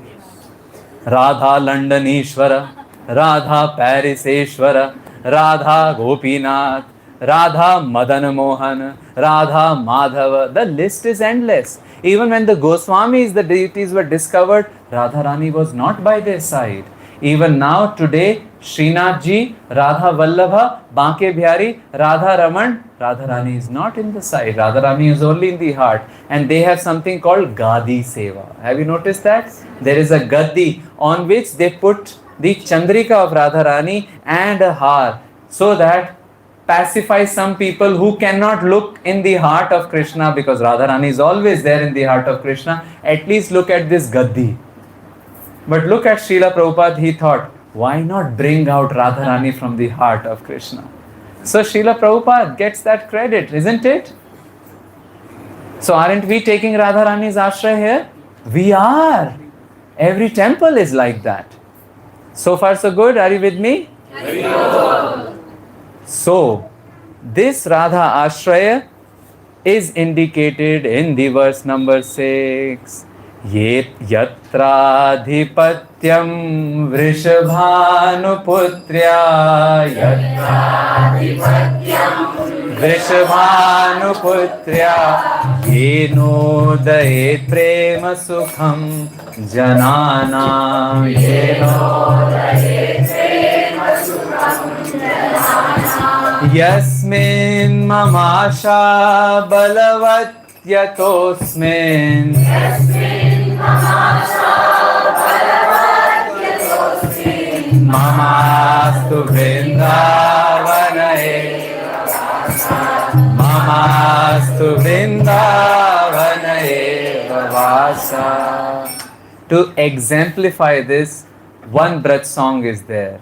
Radha Londonishwara, Radha Pariseshwara, Radha Gopinath, Radha Madan Mohan, Radha Madhava. The list is endless. Even when the Goswamis, the deities were discovered, Radharani was not by their side. Even now, today, Srinath Ji, Radha Vallabha, Banke Bihari, Radha Raman, Radharani is not in the side. Radharani is only in the heart. And they have something called Gadi Seva. Have you noticed that? There is a Gadi on which they put the Chandrika of Radharani and a har, so that pacify some people who cannot look in the heart of Krishna, because Radharani is always there in the heart of Krishna. At least look at this Gadi. But look at Srila Prabhupada, he thought, why not bring out Radharani from the heart of Krishna? So Srila Prabhupada gets that credit, isn't it? So aren't we taking Radharani's ashraya here? We are. Every temple is like that. So far so good, are you with me? So, this Radha ashraya is indicated in the verse number 6. Ye yatradhipatyam vrishabhanuputrya vrishabhanuputrya yenodayet prema sukham janana yenodayet prema sukham janana yasmin mamasha balavat bhagavatyatosmin. Mamastu vrindavanaye. Mamastu vrindavanaye vasa. To exemplify this, one Braj song is there.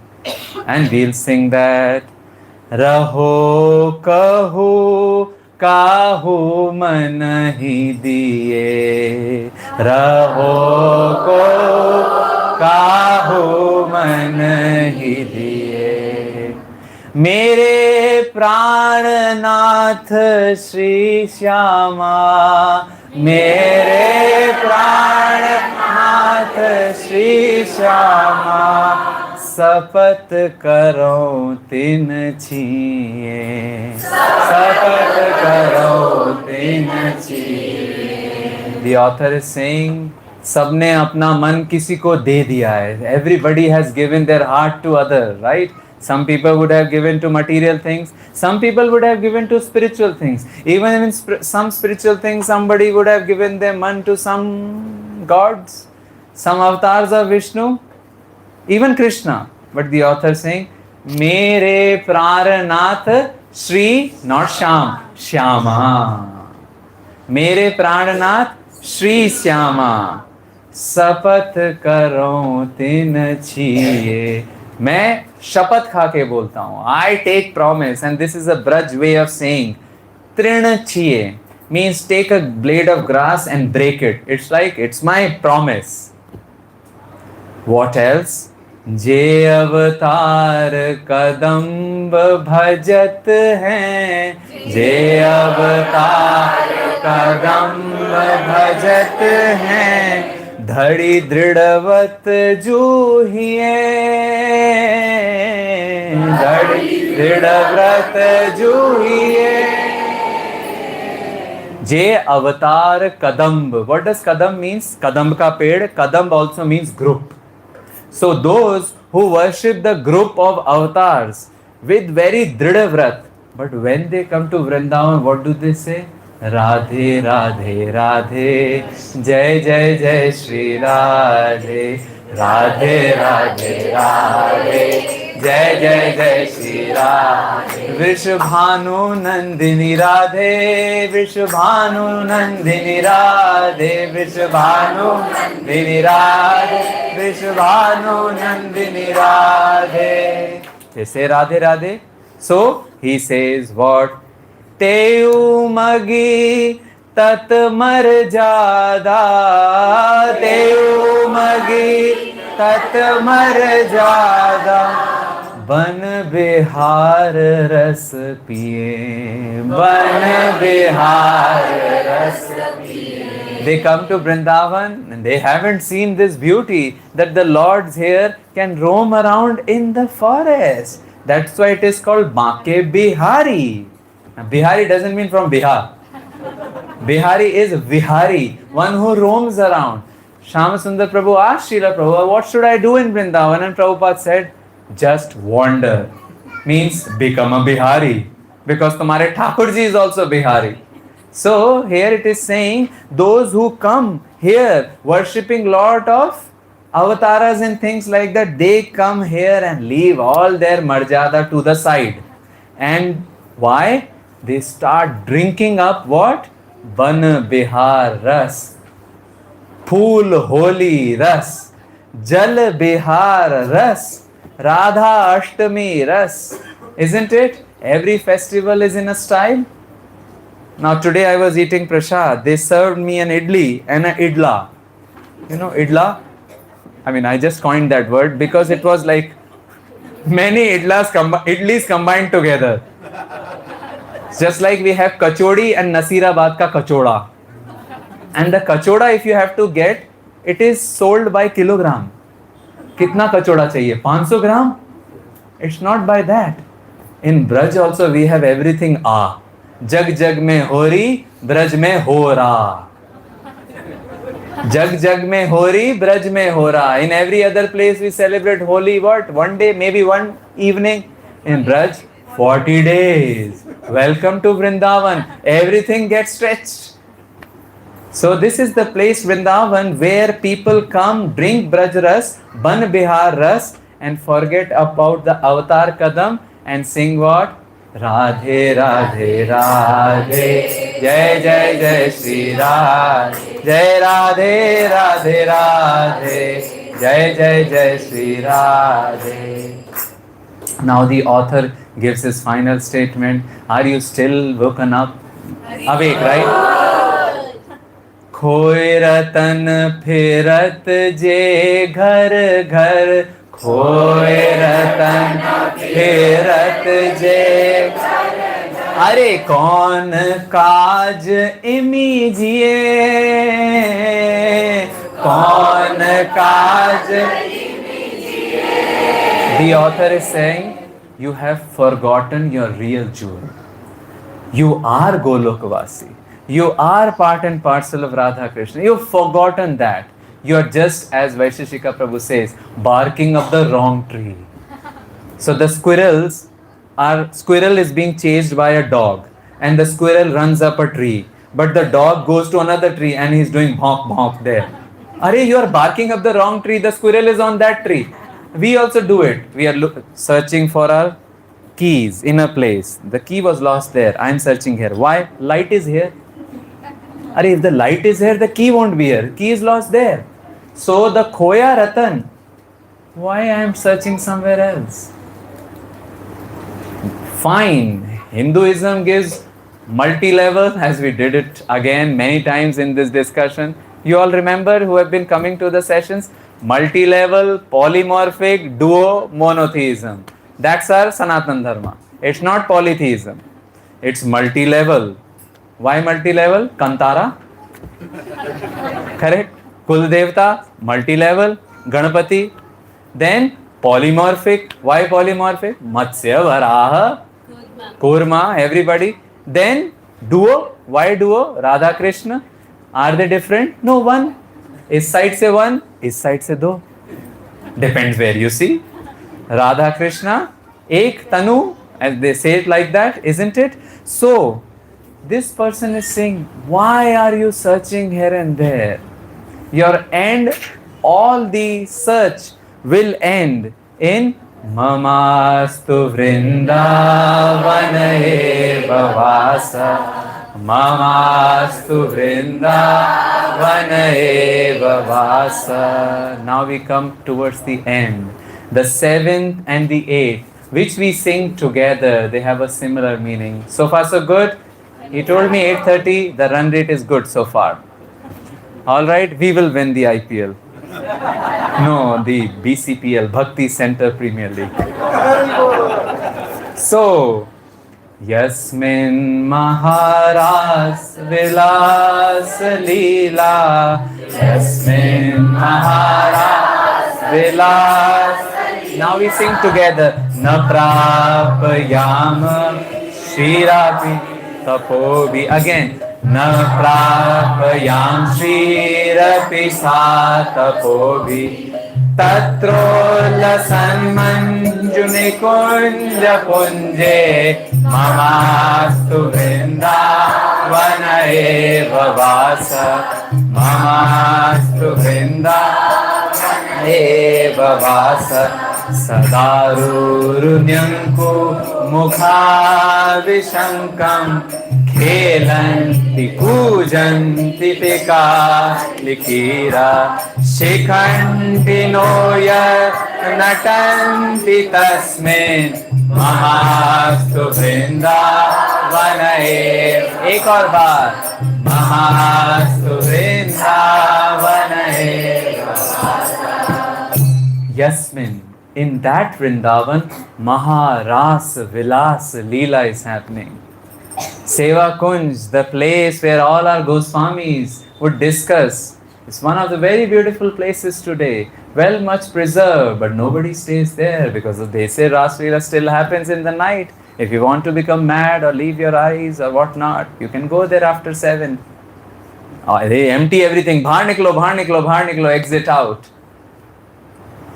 And we'll sing that. Raho kahu kahu man hi diye. Raho kahu काहू मन ही दिए. मेरे प्राणनाथ श्री श्यामा. मेरे प्राणनाथ श्री श्यामा. शपथ करो तिन छिए. शपथ करो तिन छिए. The author is saying, सबने अपना मन किसी को दे दिया है. Everybody has given their heart to other, right? Some people would have given to material things. Some people would have given to spiritual things. Even in some spiritual things, somebody would have given their man to some gods, some avatars of Vishnu, even Krishna. But the author saying, Mere Praranath Shri, not Sham, Shyama. Mere Praranath Shri Shyama. शपथ करो तिन छिए. मैं शपथ खा के बोलता हूँ. I take promise, and this is a Braj way of saying trin छिए means take a blade of grass and break it. It's like it's my promise. What else? जे अवतार कदम्ब भजत हैं. जे अवतार कदम्ब भजत हैं. धड़ी दृढ़वत जूहिए. धड़ी दृढ़व्रत जूहिए. जे अवतार कदम्ब. What does kadam means? Kadam का पेड़. Kadam also means group. So those who worship the group of avatars with very dridavrat, but when they come to Vrindavan, what do they say? Radhe Radhe Radhe, Jai Jai Jai Shri Radhe. Radhe Radhe Radhe, Jai Jai Jai Shri Radhe. Vrishabhanu Nandini Radhe, Vrishabhanu Nandini Radhe, Vrishabhanu Nandini Radhe, Vrishabhanu Nandini Radhe. They say Radhe Radhe. So he says what? तेऊ मगी तत मर जादा. तेऊ मगी तत मर जादा. बन बिहार रस पिए. बन बिहार रस पिए. They come to Vrindavan and they haven't seen this beauty that the lords here can roam around in the forest. That's why it is called Baake Bihari. Bihari doesn't mean from Bihar. Bihari is Vihari, one who roams around. Shama Sundar Prabhu asked Srila Prabhupada, what should I do in Vrindavan? And Prabhupada said, just wander. Means become a Bihari. Because Tumhare Thakurji is also Bihari. So here it is saying, those who come here worshipping lot of avatars and things like that, they come here and leave all their marjada to the side. And why? They start drinking up what? Ban Bihar Ras, Phool Holi Ras, Jal Bihar Ras, Radha Ashtami Ras. Isn't it? Every festival is in a style. Now today I was eating prasad. They served me an idli and an idla. You know idla? I mean, I just coined that word because it was like many idlis combined together. Just like we have kachori and Nasirabad ka kachoda. And the kachoda, if you have to get, it is sold by kilogram. Kitna kachoda chahiye? 500 gram? It's not by that. In Braj also we have everything a. Jag jag mein hori, Braj mein hora. Jag jag mein hori, Braj mein hora. In every other place we celebrate Holi what? One day, maybe one evening. In Braj, 40 days. Welcome to Vrindavan. Everything gets stretched. So this is the place Vrindavan where people come, drink Braj Ras, Ban Bihar Ras, and forget about the Avatar Kadam and sing what? Radhe Radhe Radhe, Jai Jai Jai Shri Radhe, Jai Radhe Radhe Radhe, Jai Jai Jai Shri Radhe. Now the author gives his final statement. Are you still woken up? Awake, right? खोए रतन फिरत जे घर घर, खोए रतन फिरत जे, अरे कौन काज इमीजिए, कौन काज. The author is saying, you have forgotten your real jewel. You are Golokvasi. You are part and parcel of Radha Krishna. You've forgotten that. You are just, as Vaisheshika Prabhu says, barking up the wrong tree. So the squirrel is being chased by a dog, and the squirrel runs up a tree. But the dog goes to another tree and he's doing honk honk there. Are you are barking up the wrong tree. The squirrel is on that tree. We also do it. We are searching for our keys in a place. The key was lost there. I am searching here. Why? Light is here. If the light is here, the key won't be here. Key is lost there. So the Khoya Ratan, why I am searching somewhere else? Fine. Hinduism gives multi-level, as we did it again many times in this discussion. You all remember who have been coming to the sessions? Multi-level, polymorphic, duo, monotheism. That's our Sanatana Dharma. It's not polytheism. It's multi-level. Why multi-level? Kantara. Correct. Kul Devta, multi-level. Ganapati. Then polymorphic. Why polymorphic? Matsya, Varaha, Kurma, everybody. Then duo. Why duo? Radha Krishna. Are they different? No, one. Is side se one, is side se do. Depends where you see. Radha Krishna, ek tanu, as they say it like that, isn't it? So, this person is saying, why are you searching here and there? Your end, all the search will end in Mamastu Vrindavana eva vasa. Mamastu Vrindavana eva vasa. Now we come towards the end. The 7th and the 8th, which we sing together, they have a similar meaning. So far so good? He told me 8:30, the run rate is good so far. Alright, we will win the IPL. No, the BCPL, Bhakti Center Premier League. So, Yasmin Maharas Vilas Leela, Yasmin Maharas Vilas. Now we sing together. Na prapayam shirapi tapobi. Again. Na prapayam shirapi satapobi. Tatrola sanmanjune kunja punje. Mamastu vrindavana eva vasa. Mamastu vrindavana eva vasa. Sadarurunyanku mukha vishankam khelanti pujanti pika likira shikhanti noya natanti tasmin Mamastu vrindavana eva. एक और बार Mamastu vrindavana eva. Yasmin. In that Vrindavan, Maharas Vilas Leela is happening. Seva Kunj, the place where all our Goswamis would discuss. It's one of the very beautiful places today. Well, much preserved, but nobody stays there because they say Ras Leela still happens in the night. If you want to become mad or leave your eyes or whatnot, you can go there after 7. They empty everything. Bahar niklo, bahar niklo, bahar niklo, exit out.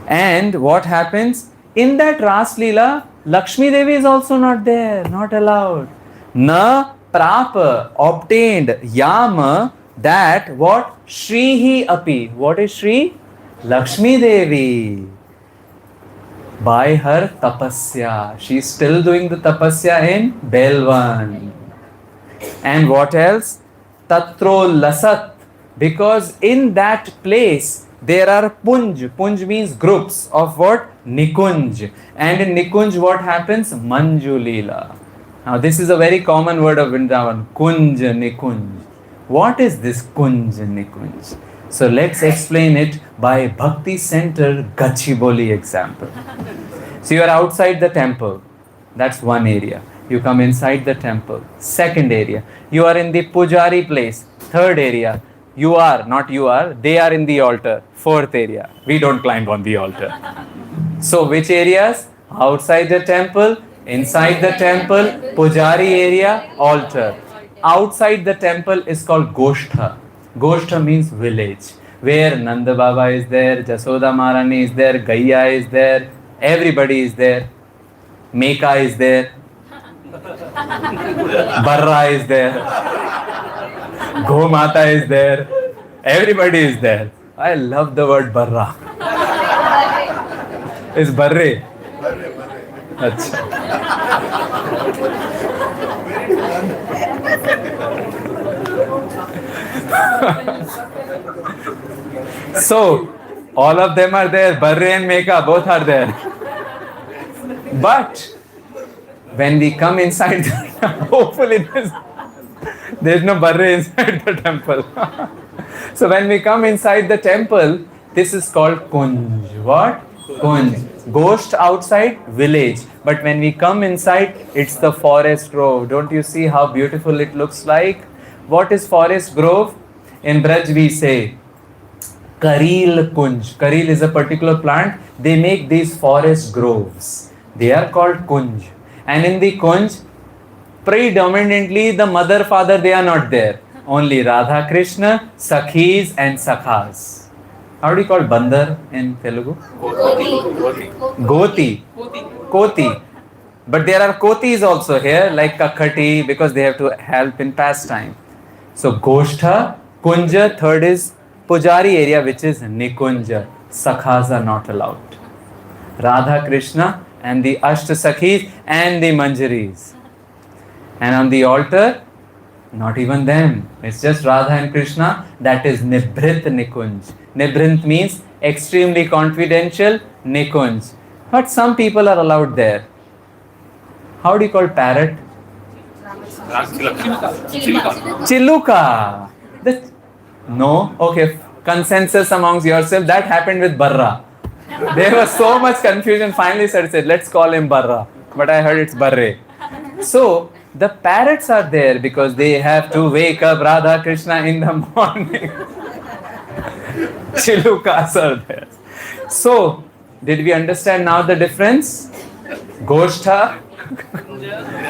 And what happens? In that Ras Leela, Lakshmi Devi is also not there, not allowed. Na prapa, obtained, yama, that what? Shrihi api. What is Shri? Lakshmi Devi. By her tapasya. She is still doing the tapasya in Belwan. And what else? Tatro lasat. Because in that place there are punj. Punj means groups of what? Nikunj. And in Nikunj what happens? Manjulila. Now this is a very common word of Vrindavan. Kunj, Nikunj. What is this Kunj, Nikunj? So let's explain it by Bhakti Center Gachibowli example. So you are outside the temple. That's one area. You come inside the temple. Second area. You are in the pujari place. Third area. You are, not you are, they are in the altar. Fourth area. We don't climb on the altar. So which areas? Outside the temple, inside the temple, pujari area, altar. Outside the temple is called Goshtha. Goshtha means village, where Nanda Baba is there, Jasoda Maharani is there, Gaiya is there, everybody is there, Meka is there, Barra is there, Gomata is there, everybody is there. I love the word Barra. Is Barre? Achha. So, all of them are there. Barre and Meka, both are there. But when we come inside, hopefully there's no Barre inside the temple. So when we come inside the temple, this is called Kunj. What? Kunj. Ghost outside, village. But when we come inside, it's the forest grove. Don't you see how beautiful it looks like? What is forest grove? In Braj we say Karil Kunj. Karil is a particular plant. They make these forest groves. They are called Kunj. And in the Kunj, predominantly the mother, father, they are not there. Only Radha Krishna, Sakhis and Sakhas. How do you call Bandar in Telugu? Goti. Koti. But there are Kotis also here, like Kakhati, because they have to help in pastime. So Goshtha, Kunja, third is Pujari area, which is Nikunja. Sakhas are not allowed. Radha Krishna and the Ashta Sakhis and the Manjaris. And on the altar, not even them. It's just Radha and Krishna. That is Nibrit Nikunj. Nibrit means extremely confidential Nikunj. But some people are allowed there. How do you call parrot? Chiluka. No? Okay. Consensus amongst yourself. That happened with Barra. There was so much confusion. Finally, sir said, let's call him Barra. But I heard it's Barre. So, the parrots are there because they have to wake up Radha Krishna in the morning. Chilukas are there. So, did we understand now the difference? Goshtha,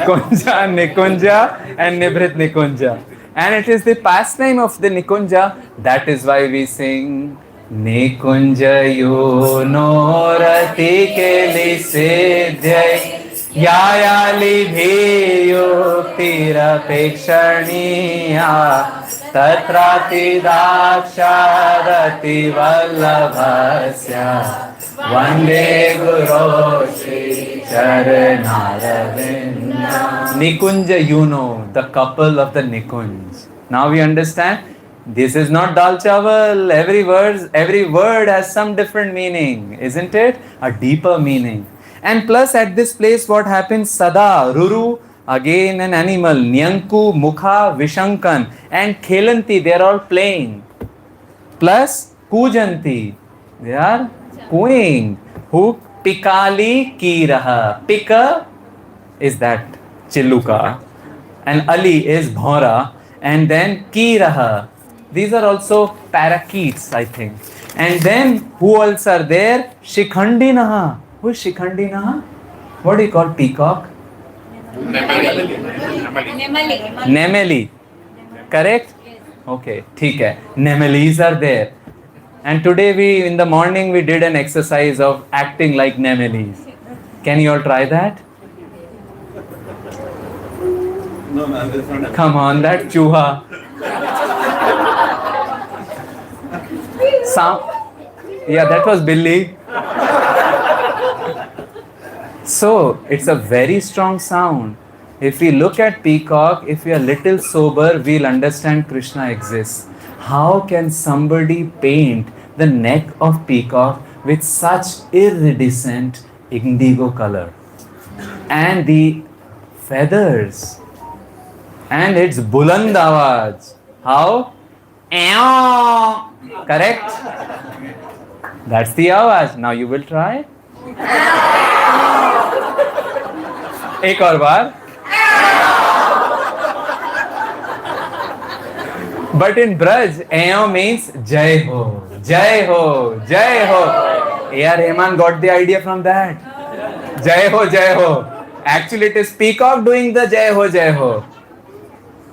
Kunja, Nikunja and Nibrit Nikunja. And it is the pastime of the Nikunja. That is why we sing Nikunja Yunorati Keli Siddhyai Yayali Bhiyuktira Pekshaniya Tatrati Dakshadati Vallabhasya Vande Guru Shri Charanaravinda. Nikunja, you know, the couple of the Nikunj. Now we understand. This is not dal chawal. Every word has some different meaning, isn't it? A deeper meaning. And plus at this place what happens? Sada, Ruru, again an animal, Nyanku, Mukha, Vishankan and Khelanti, they are all playing. Plus Kujanti, they are cooing. Who? Pikali Kiraha. Pika is that Chiluka and Ali is Bhora and then Kiraha. These are also parakeets, I think. And then who else are there? Shikhandi Who is Shikhandi What do you call peacock? Nemeli. Correct? Okay, theek hai. Nemelis are there. And today in the morning we did an exercise of acting like Nemelis. Can you all try that? No, man, that's not. Come on, that chuha. sound. Yeah, that was Billy. So it's a very strong sound. If we look at peacock, if we are little sober, we'll understand Krishna exists. How can somebody paint the neck of peacock with such iridescent indigo color? And the feathers. And it's buland awaz. How? Eow. Correct? That's the awaz. Now you will try. एक और बार. But in Braj, Ayo means Jai Ho, Jai Ho, Jai Ho. A.R. Rahman got the idea from that. Jai Ho, Jai Ho. Actually, it is peacock doing the Jai Ho, Jai Ho.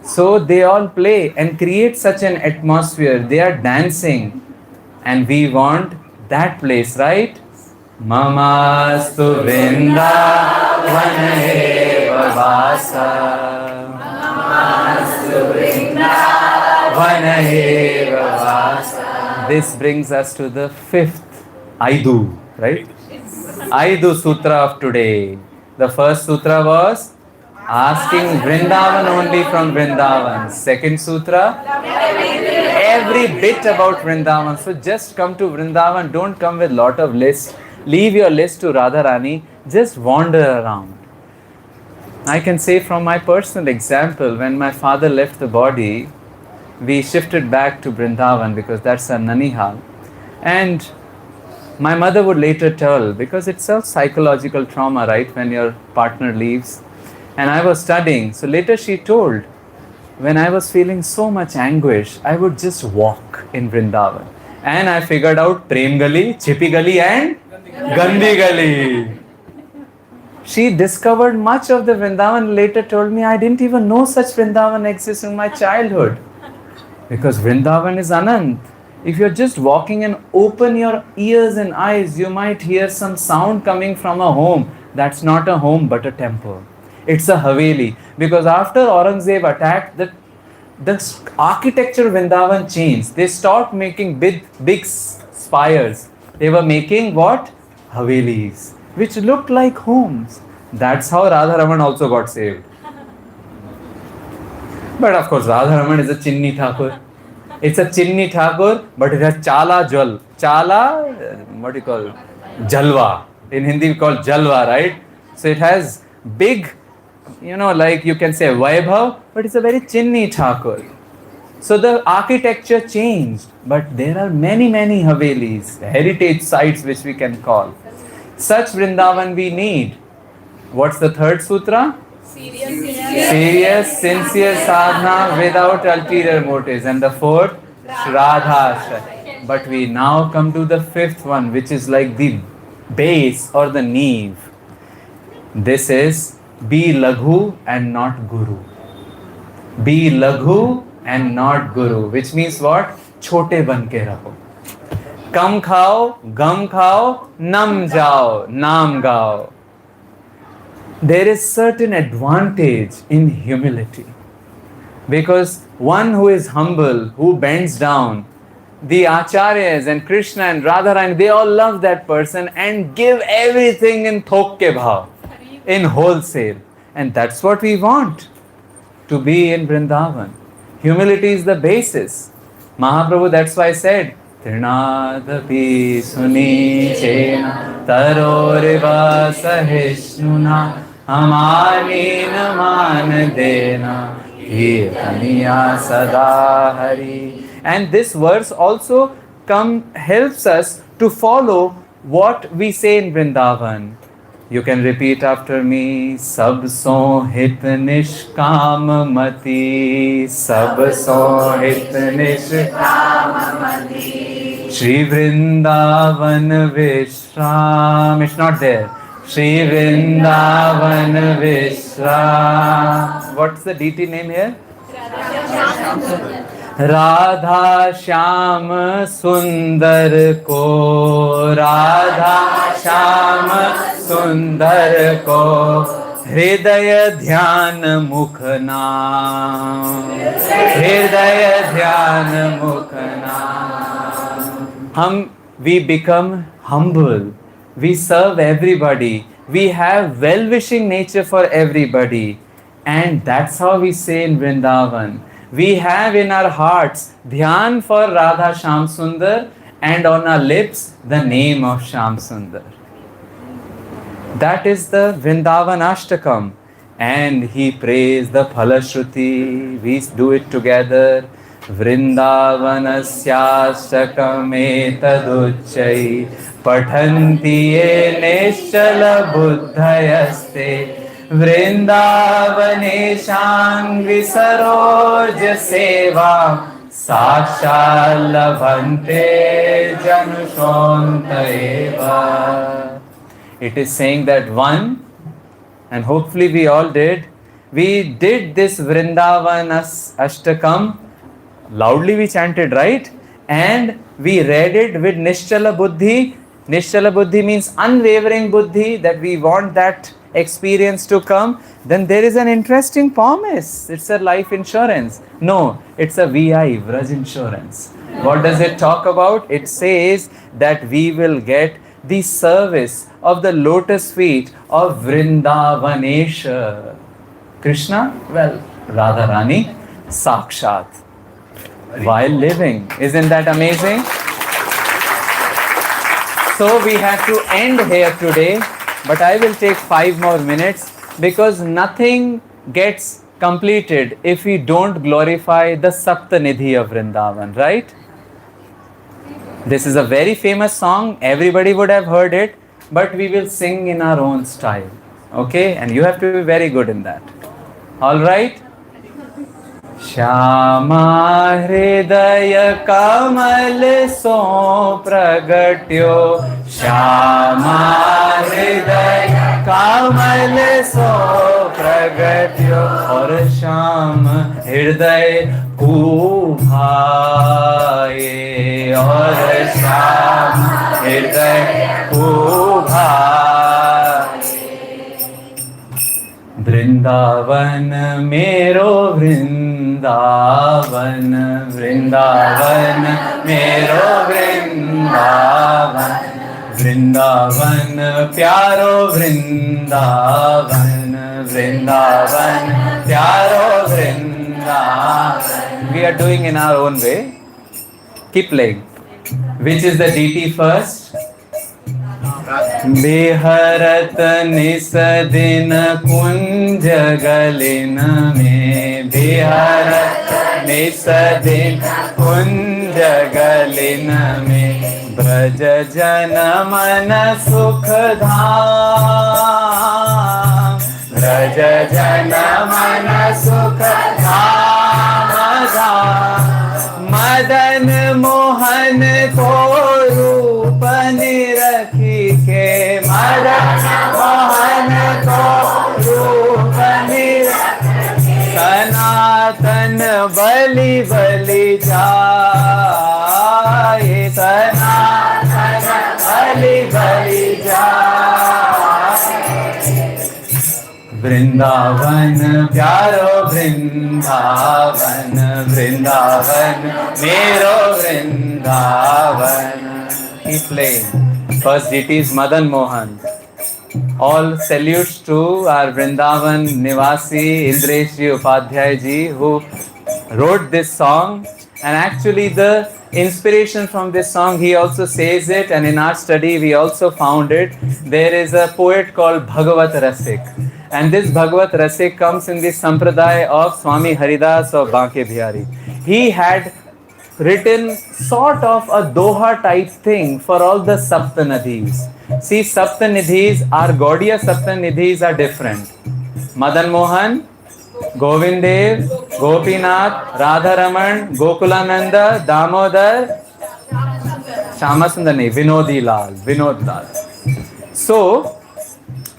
So they all play and create such an atmosphere. They are dancing. And we want that place, right? Mamastu Vrindavan eva vasa. Mamastu Vrindavan eva vasa. This brings us to the fifth Aidu, right? Aidu Sutra of today. The first sutra was asking Vrindavan only from Vrindavan. Second sutra, every bit about Vrindavan. So just come to Vrindavan. Don't come with lot of lists. Leave your list to Radharani. Just wander around. I can say from my personal example, when my father left the body, we shifted back to Vrindavan because that's our Nanihal. And my mother would later tell, because it's a psychological trauma, right, when your partner leaves. And I was studying. So later she told, when I was feeling so much anguish, I would just walk in Vrindavan. And I figured out Prem Gali, Chipi Gali and Gandhi Gali. She discovered much of the Vrindavan, later told me, I didn't even know such Vrindavan exists in my childhood. Because Vrindavan is Anant. If you're just walking and open your ears and eyes, you might hear some sound coming from a home. That's not a home but a temple. It's a Haveli. Because after Aurangzeb attacked, the architecture of Vrindavan changed. They stopped making big spires. They were making what? Havelis, which looked like homes. That's how Radharaman also got saved. But of course, Radharaman is a Chinni Thakur. It's a Chinni Thakur, but it has Chala Jal. Chala, what do you call it? Jalwa. In Hindi we call Jalwa, right? So it has big, like you can say Vaibhav, but it's a very Chinni Thakur. So the architecture changed, but there are many Havelis, heritage sites which we can call. Such Vrindavan we need. What's the third sutra? Serious, sincere sadhana without ulterior motives. And the fourth, Shraddha. But we now come to the fifth one, which is like the base or the neve. This is be Laghu and not Guru. Be Laghu and not Guru, which means what? Chote ban ke raho. Kam khao, gum khao, nam jao, naam gao. There is certain advantage in humility. Because one who is humble, who bends down, the Acharyas and Krishna and Radharani, they all love that person and give everything in thok ke bhav, in wholesale. And that's what we want, to be in Vrindavan. Humility is the basis. Mahaprabhu, that's why said, Trinadapi suni chena taroriva sahishnuna amanina man dena kirtaniya sada hari. And this verse also helps us to follow what we say in Vrindavan. You can repeat after me. Sab sohit nishkam mati, sab sohit nishkam mati. Shri Vrindavan Vishram. It's not there. Shri Vrindavan Vishram. What's the deity name here? Radha Shyam Sundar ko, Radha Shyam Sundar ko, Hridaya Dhyan Mukh Naam, Hridaya Dhyan Mukh Naam. we become humble. We serve everybody. We have well-wishing nature for everybody. And that's how we say in Vrindavan. We have in our hearts dhyan for Radha Sham Sundar and on our lips the name of Sham Sundar. That is the Vrindavan Ashtakam. And he prays the Phalashruti. We do it together. Vrindavanasyaashtakam etaduchai pathanti ye nischala buddhayaste Vrindavaneshang visaroj seva sakshal labhante janushonta eva. It is saying that one, and hopefully we all did, we did this Vrindavan Ashtakam, loudly we chanted, right? And we read it with Nischala Buddhi. Nischala Buddhi means unwavering Buddhi, that we want that experience to come. Then there is an interesting promise. It's a life insurance. No, it's a VI, Vraj insurance. What does it talk about? It says that we will get the service of the lotus feet of Vrindavanesha. Krishna? Well, Radharani, Sakshat, while living. Isn't that amazing? So we have to end here today, but I will take 5 more minutes because nothing gets completed if we don't glorify the Saptanidhi of Vrindavan, right? This is a very famous song, everybody would have heard it, but we will sing in our own style, okay? And you have to be very good in that. All right? Shama hridaya kamal so pragatyo Shama hridaya kamal so pragatyo aur Sham hriday kubhaye aur Sham hriday kubhaye Vrindavan mero Vrindavan Vrindavan mero Vrindavan Vrindavan pyaro Vrindavan Vrindavan pyaro Vrindavan. We are doing in our own way. Keep playing. Which is the DT first? बिहरत निस दिन कुंज गलिन में बिहरत निस दिन कुंज गलिन में ब्रज जन मन सुख धाम ब्रज जन मन सुख धाम धाम मदन मोहन को रूप निरखी के मदन मोहन को रूप निरखी सनातन बलि बलि जाए सनातन बलि बलि जाए वृंदावन प्यारो वृंदावन वृंदावन मेरो Vrindavan. Keep playing. First DT is Madan Mohan. All salutes to our Vrindavan Nivasi Indresh ji Upadhyay ji who wrote this song, and actually the inspiration from this song, he also says it, and in our study we also found it. There is a poet called Bhagavat Rasik, and this Bhagavat Rasik comes in the sampradaya of Swami Haridas of Banke Bihari. He had written sort of a doha type thing for all the Saptanidhis. See, Saptanidhis, our Gaudiya Saptanidhis are different. Madan Mohan, Govindev, Gopinath, Radharaman, Gokulananda, Damodar, Shamasundar, Vinodi Lal, Vinod Lal. So,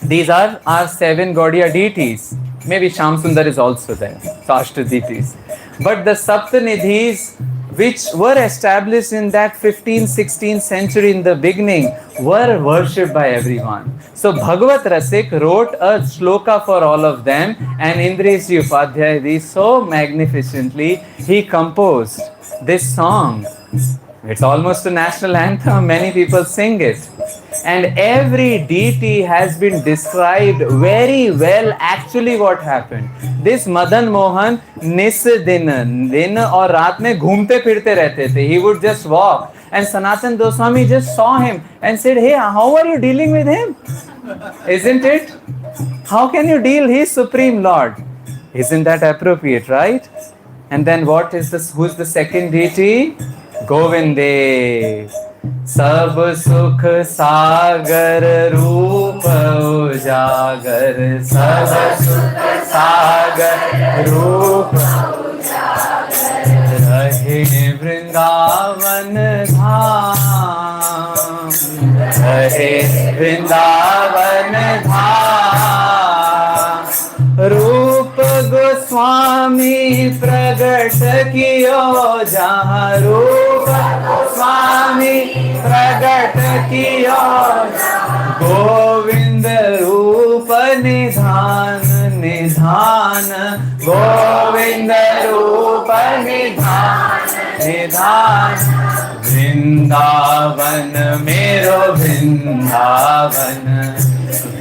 these are our 7 Gaudiya deities. Maybe Shamsundar is also there, so Ashta deities. But the Saptanidhis, which were established in that 15th, 16th century in the beginning, were worshipped by everyone. So Bhagavat Rasik wrote a shloka for all of them, and Indresh Upadhyay so magnificently, he composed this song. It's almost a national anthem. Many people sing it. And every deity has been described very well actually what happened. This Madan Mohan nis din और रात में घूमते फिरते रहते थे. He would just walk. And Sanatan Goswami just saw him and said, hey, how are you dealing with him? Isn't it? How can you deal? He is Supreme Lord. Isn't that appropriate, right? And then what is this? Who is the second deity? Govinde. Sab sukh sagar roop ujagar. Sab sukh sagar roop rahe Vrindavan Dham. Rahe Vrindavan Dham. रूप गोस्वामी प्रगट कियो जहाँ रूप गोस्वामी प्रगट कियो गोविंद रूप निधान निधान गोविंद रूप निधान निधान वृंदावन मेरो वृंदावन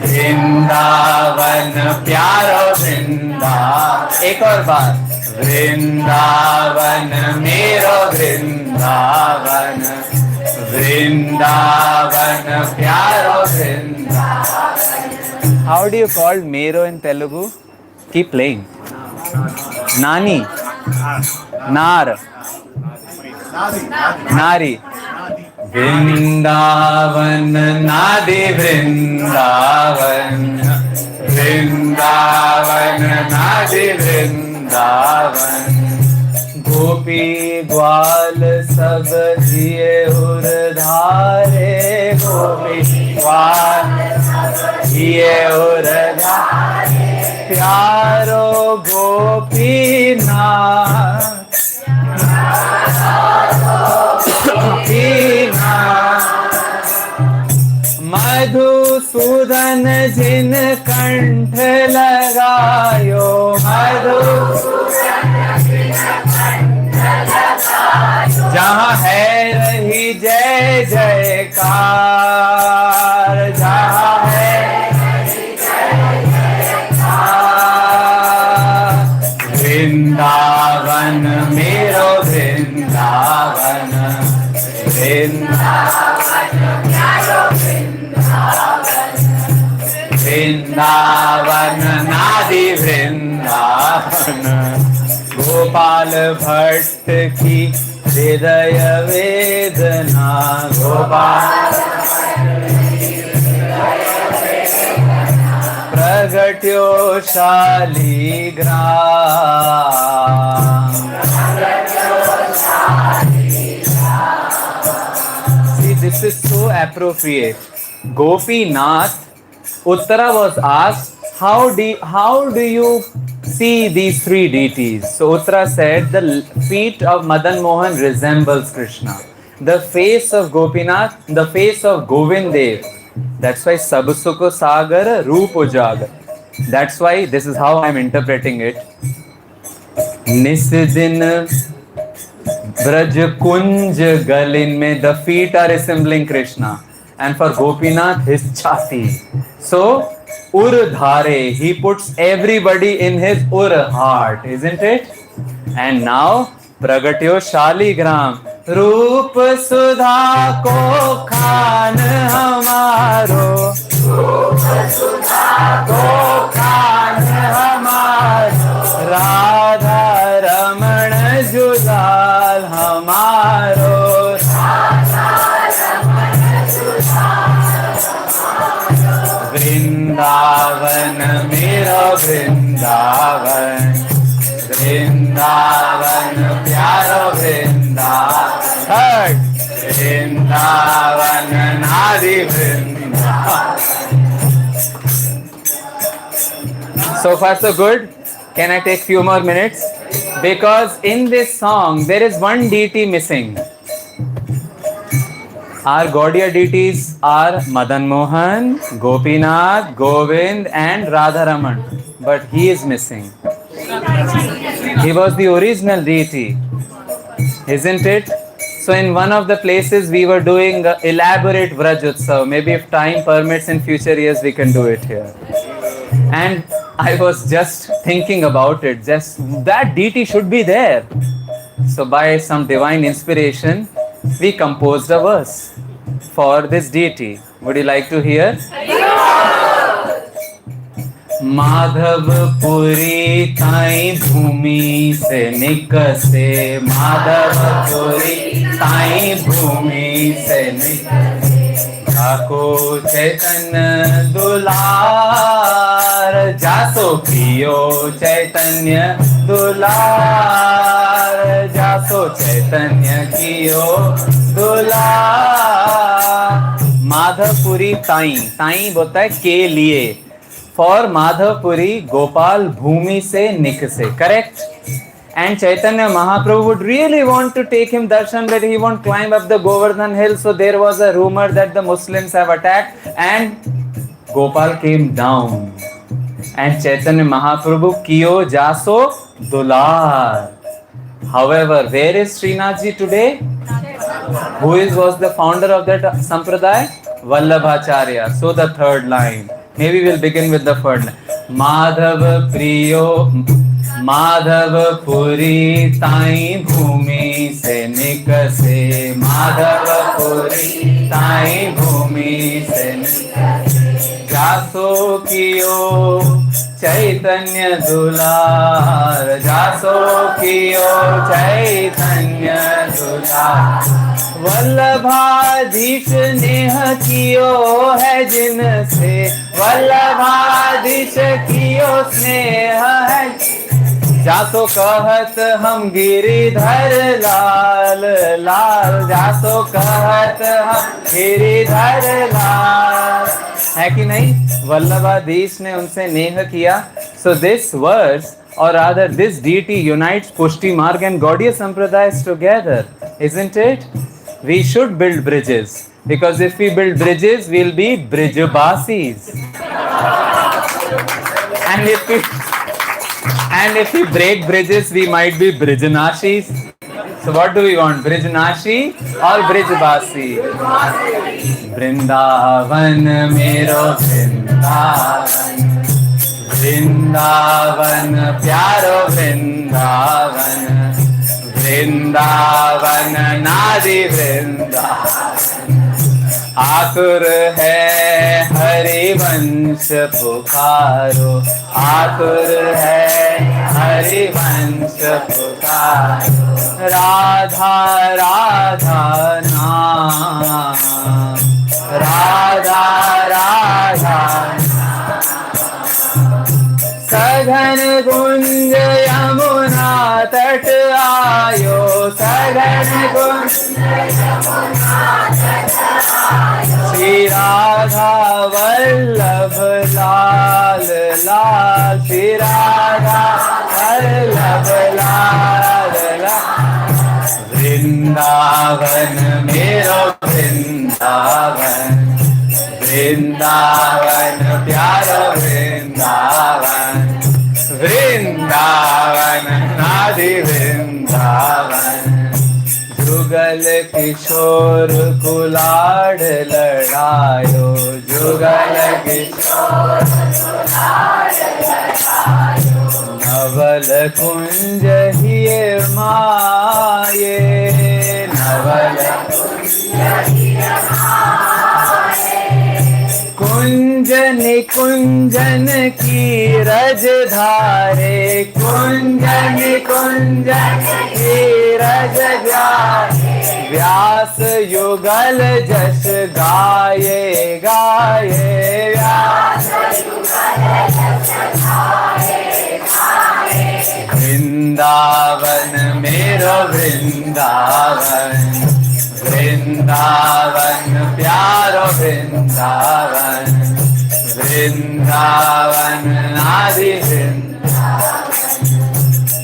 वृंदावन प्यारो वृंदावन एक और बार वृंदावन मेरो वृंदावन वृंदावन प्यारो Vrindavan. How do you call mero in Telugu? Keep playing. Nani, Nar, Nari. Vrindavan नादि Vrindavan Vrindavan नादि Vrindavan गोपी ग्वाल सब जिए उर्धारे गोपी ग्वाल जिए उर्धारे प्यारो गोपीनाथ मधुसूदन जिन कंठ लगायो जहाँ है रही जय जयकार जहाँ है वृंदावन मेरो वृंदावन वृंदावन वृंदावन नादि वृंदावन गोपाल भट्ट की हृदय वेदना Gopal प्रगट्यो Shaligram. See, this is so appropriate. Gopinath, Uttara was asked, how do you see these three deities? So Uttara said, the feet of Madan Mohan resembles Krishna. The face of Gopinath, the face of Govind Dev. That's why Sab Sukh Sagar Roop Ujagar. That's why this is how I'm interpreting it. Nisdin Braj Kunj Galin mein, the feet are resembling Krishna. And for Gopinath, his chati. So, Ur Dhare, he puts everybody in his Ur heart, isn't it? And now, Pragatyo Shaligram. Roop Sudha ko khan hamaro. Roop Sudha ko khan hamaro. Radha Raman Judal hamaro. Vrindavan मेरा वृंदावन वृंदावन प्यारो वृंदावन वृंदावन नारी Vrindavan. So far so good. Can I take few more minutes? Because in this song there is one deity missing. Our Gaudiya deities are Madan Mohan, Gopinath, Govind and Radharaman. But he is missing. He was the original deity. Isn't it? So in one of the places we were doing elaborate Vraj Utsav. Maybe if time permits in future years we can do it here. And I was just thinking about it. Just that deity should be there. So by some divine inspiration, we composed a verse for this deity. Would you like to hear? Madhavpuri ताई भूमि से निकसे, माधवपुरी ताई भूमि से निकसे, जाको चैतन्य दुलार, जासो प्रियो चैतन्य दुलार, जासो चैतन्य कियो दुलार। माधवपुरी ताई, ताई बोलता है के लिए, for Madhavpuri, Gopal Bhumi se nikse. Correct? And Chaitanya Mahaprabhu would really want to take him darshan, but he won't climb up the Govardhan hill. So there was a rumor that the Muslims have attacked and Gopal came down. And Chaitanya Mahaprabhu kiyo jaso dular. However, where is Srinathji today? Who was the founder of that sampradaya? Vallabhacharya. So the third line. Maybe we'll begin with the third line. Madhav Priyo Madhavpuri ताई भूमि से निकसे, माधवपुरी ताई भूमि से निकसे, जासो कियो चैतन्य दुलार, जासो कियो चैतन्य दुलार, वल्लभाधीश नेह कियो है जिनसे, वल्लभाधीश कियो स्नेह है, जासो कहत हम गिरिधर लाल लाल, जासो कहत हम गिरिधर लाल, है कि नहीं? वल्लभाधीश ने उनसे नेह किया. So this verse, or rather this deity, unites Pushti Marg and Gaudiya Sampradayas together, isn't it? We should build bridges, because if we build bridges, we'll be Brijbasis. And if we break bridges, we might be Brijnashis. So what do we want? Brijnashi or Brijbasi? Vrindavan mero Vrindavan, Vrindavan pyaro Vrindavan, Vrindavan nadi Vrindavan, आतुर है हरिवंश पुकारो, आतुर है हरिवंश पुकारो, राधा राधा नाम, राधा राधा सघन कुंज यमुना तट आयो, सघन कुंज यमुना तट आयो, श्री राधा वल्लभ लाल लाल, श्री राधा वल्लभ लाल लाल, वृंदावन मेरो वृंदावन, वृंदावन प्यारो वृंदावन, वृंदावन नादि वृंदावन, जुगल किशोर कुलाड़ लड़ायो, जुगल किशोर कुलाड़ लड़ायो, नवल कुंज हिये माये, नवल कुंज हिये माये, कुंजन कुंजन की रज धारे, कुंजन कुंजन की रज धारे, व्यास युगल जस गाये गाये, व्यास युगल जस गाये गाये, वृंदावन मेरो वृंदावन, वृंदावन प्यारो वृंदावन, वृंदावन आदि Vrindavan.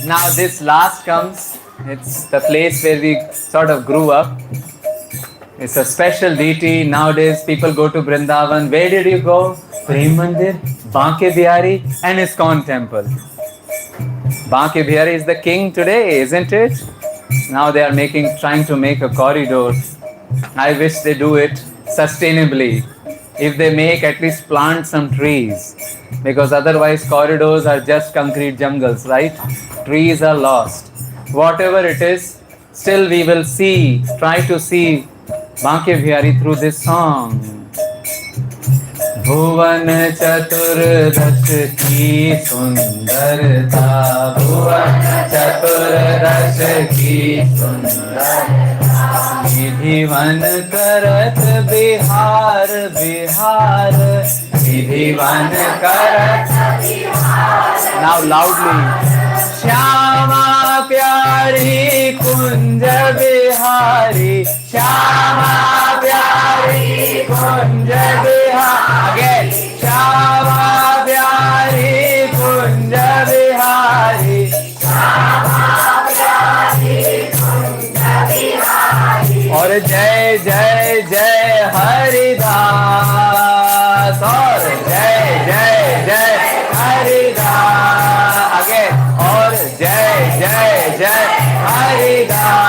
Now this last comes, it's the place where we sort of grew up. It's a special deity. Nowadays people go to Vrindavan. Where did you go? Prem Mandir, Banke Bihari and ISKCON temple. Banke Bihari is the king today, isn't it? Now they are trying to make a corridor. I wish they do it sustainably. If they make, at least plant some trees, because otherwise corridors are just concrete jungles, right? Trees are lost. Whatever it is, still we will try to see Banke Bihari through this song. भुवन चतुर्दश की सुंदरता, भुवन चतुर्दश की सुंदरता, विधिवन करत बिहार बिहार, विधिवन करत Bihar. Now loudly. Shyama प्यारी कुंज बिहारी, श्यामा प्यारी कुंज बिहारी. Again. श्यामा प्यारी कुंज बिहारी, श्यामा प्यारी कुंज बिहारी. और जय जय जय हरिदास, और जय जय जय हरिदास. Again. और जय जय जय हरिदास.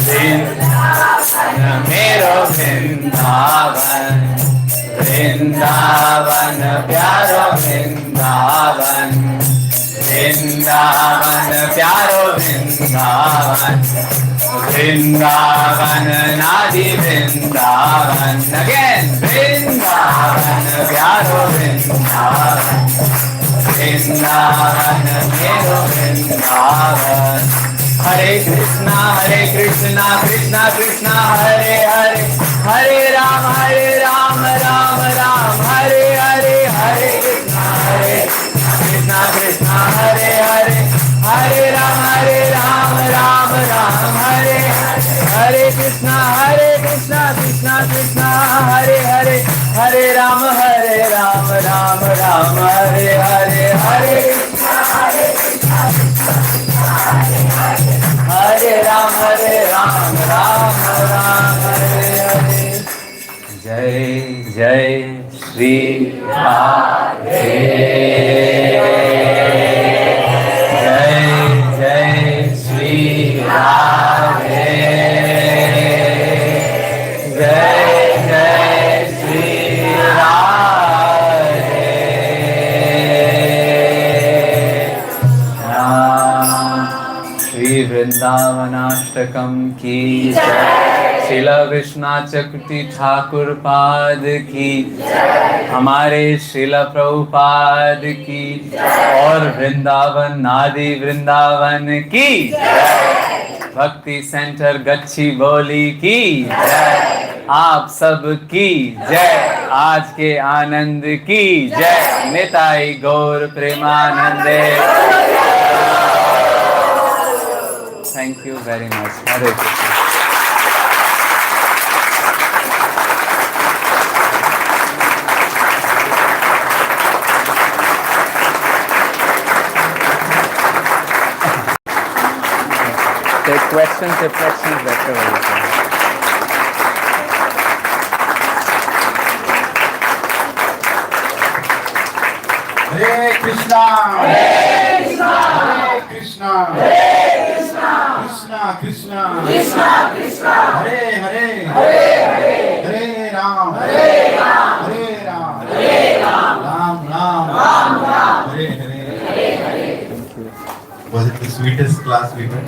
वृंदावन मेरो वृंदावन, वृंदावन प्यारो वृंदावन, वृंदावन प्यारो वृंदावन, वृंदावन नादि वृंदावन. Again. वृंदावन प्यारो वृंदावन, वृंदावन मेरो वृंदावन. हरे कृष्णा कृष्णा कृष्णा हरे हरे, हरे राम राम राम हरे हरे, हरे कृष्णा कृष्णा कृष्णा हरे हरे, हरे राम राम राम हरे हरे कृष्णा कृष्णा कृष्णा हरे हरे, हरे राम राम राम हरे हरे, हरे कृष्णा हरे राम राम राम हरे हरे. जय जय श्री राधे, जय जय श्री राधे, जय जय श्री राधे. श्री वृंदावनाष्टकम की जय. शिला विश्वनाचकुटी ठाकुर पाद की जय. हमारे शिला प्रभुपाद की जय. और वृंदावन नादि वृंदावन की जय. भक्ति सेंटर गच्चीबौली की जय. आप सब की जय. आज के आनंद की जय. निताई गौर प्रेमानंदे. Thank you very much. Hare Krishna. Take questions, reflections, whatever you can. Hare Krishna, Hare Krishna, Hare Krishna, Hare Krishna, Krishna Krishna, Krishna Krishna, Hare Hare, Hare Hare, Hare Ram, Hare Ram, Hare Ram, Hare Ram, Ram Ram, Ram Ram, Hare Hare, Hare Hare. Was it the sweetest class we had?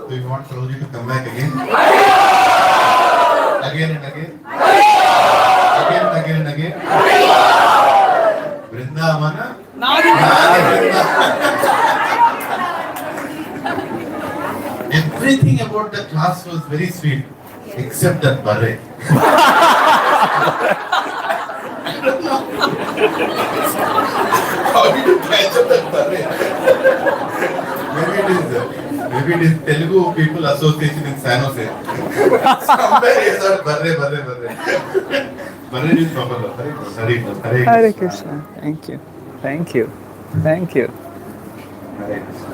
Do you want Prabhuji to come back again? Again and again? Again and again and again? Vrindavana? Everything about the class was very sweet, except that barre. How did you catch up that barre? Maybe it is Telugu People Association in San Jose. Somewhere he said barre. Barre is popular. Hare Krishna. Thank you. Thank you. Thank you. Hare Krishna.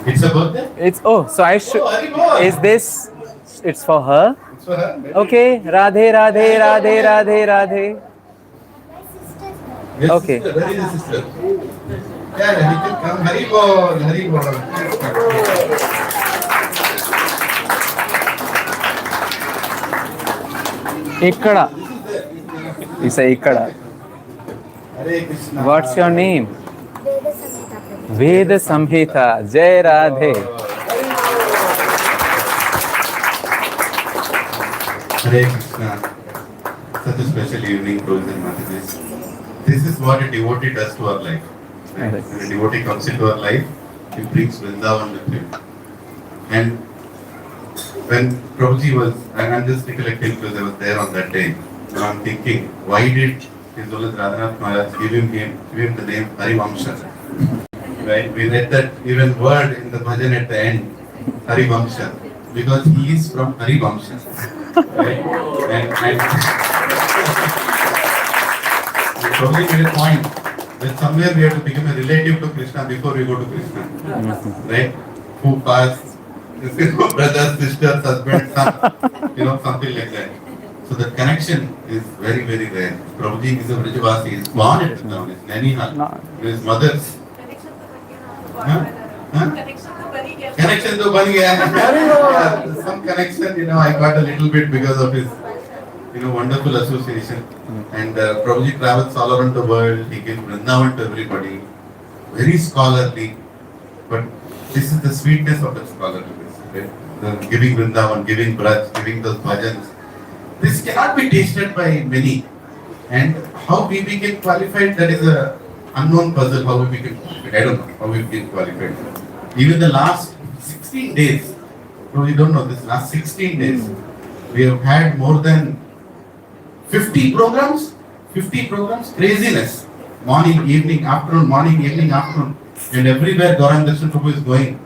It's a birthday? It's so I should. Oh, Haribol. Is this? It's for her. It's for her. Maybe. Okay. Radhe Radhe Radhe Radhe Radhe. Yes, Okay. sister. Where is the sister? Yeah, he can come. Haribol, Haribol. ఇక్కడ ఇస ఇక్కడ. Hare Krishna. What's your name? Veda Samhita Prabhuji. Ved Samhita. Jai Radhe. Hare Krishna. Such a special evening, Prabhuji and Mataji. This is what a devotee does to our life. Right? Yes. When a devotee comes into our life, he brings Vrindavan with him. And when Prabhuji was, I'm just recollecting because I was there on that day. Now I'm thinking, why did His Holiness Radhanath Maharaj give him the name Harivamsa? Right? We read that even word in the bhajan at the end, Harivamsa, because he is from Harivamsa. Right? And Prabhuji made a point that somewhere we have to become a relative to Krishna before we go to Krishna. Right? Who passed, brothers, sisters, husband, son, something like that. So the connection is very, very rare. Prabhuji is a Vrajavasi, he is born at Dham, his Nainihal, his mother's. Huh? Connection to ban gaya. Yeah, some connection, I got a little bit because of his, wonderful association. And Prabhuji travels all around the world. He gives Vrindavan to everybody. Very scholarly, but this is the sweetness of the scholarliness. Right? The giving Vrindavan, giving Braj, giving those bhajans. This cannot be tasted by many. And how we became qualified, that is a unknown puzzle. How we became qualified, I don't know how we became qualified. Even the last 16 days, we don't know this, last 16 days, we have had more than 50 programs, craziness. Morning, evening, afternoon, morning, evening, afternoon. And everywhere Gauranga Darshan Prabhu is going.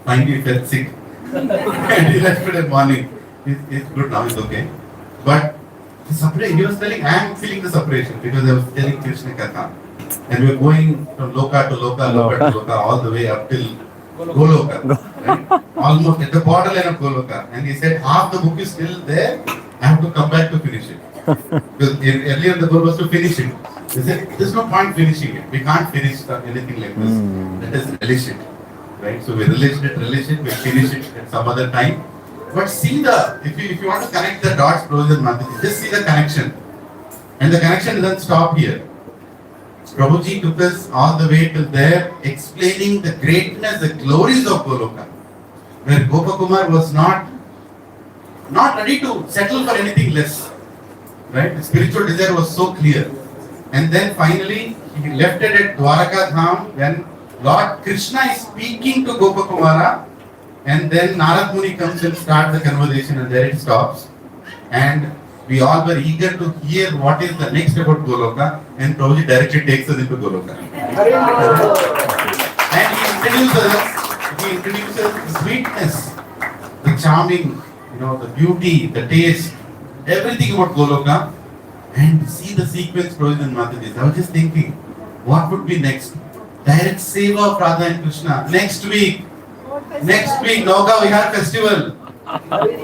Finally he felt sick. And he left it at morning. He's good now, he's okay. But the separation, he was telling, I am feeling the separation because I was telling Krishna Katha. And we are going from Loka to Loka, Loka to Loka, all the way up till Goloka. Right? Almost at the borderline of Goloka. And he said, half the book is still there, I have to come back to finish it. Because earlier the goal was to finish it. He said, there's no point finishing it. We can't finish anything like this. Let us relish it. Right? So we relish it, we finish it at some other time. But see if you want to connect the dots, Prabhuji and Mataji, just see the connection. And the connection doesn't stop here. Prabhuji took us all the way till there, explaining the greatness, the glories of Goloka, where Gopakumar was not ready to settle for anything less. Right? The spiritual desire was so clear. And then finally, he left it at Dwaraka Dham when Lord Krishna is speaking to Gopakumara, and then Narad Muni comes and starts the conversation, and there it stops. And we all were eager to hear what is the next about Goloka, and Prabhuji directly takes us into Goloka. And he introduces the sweetness, the charming, the beauty, the taste, everything about Goloka. And see the sequence, Prabhuji and Mataji. I was just thinking, what would be next? Direct seva of Radha and Krishna. Next week, Nauga Vihar Festival.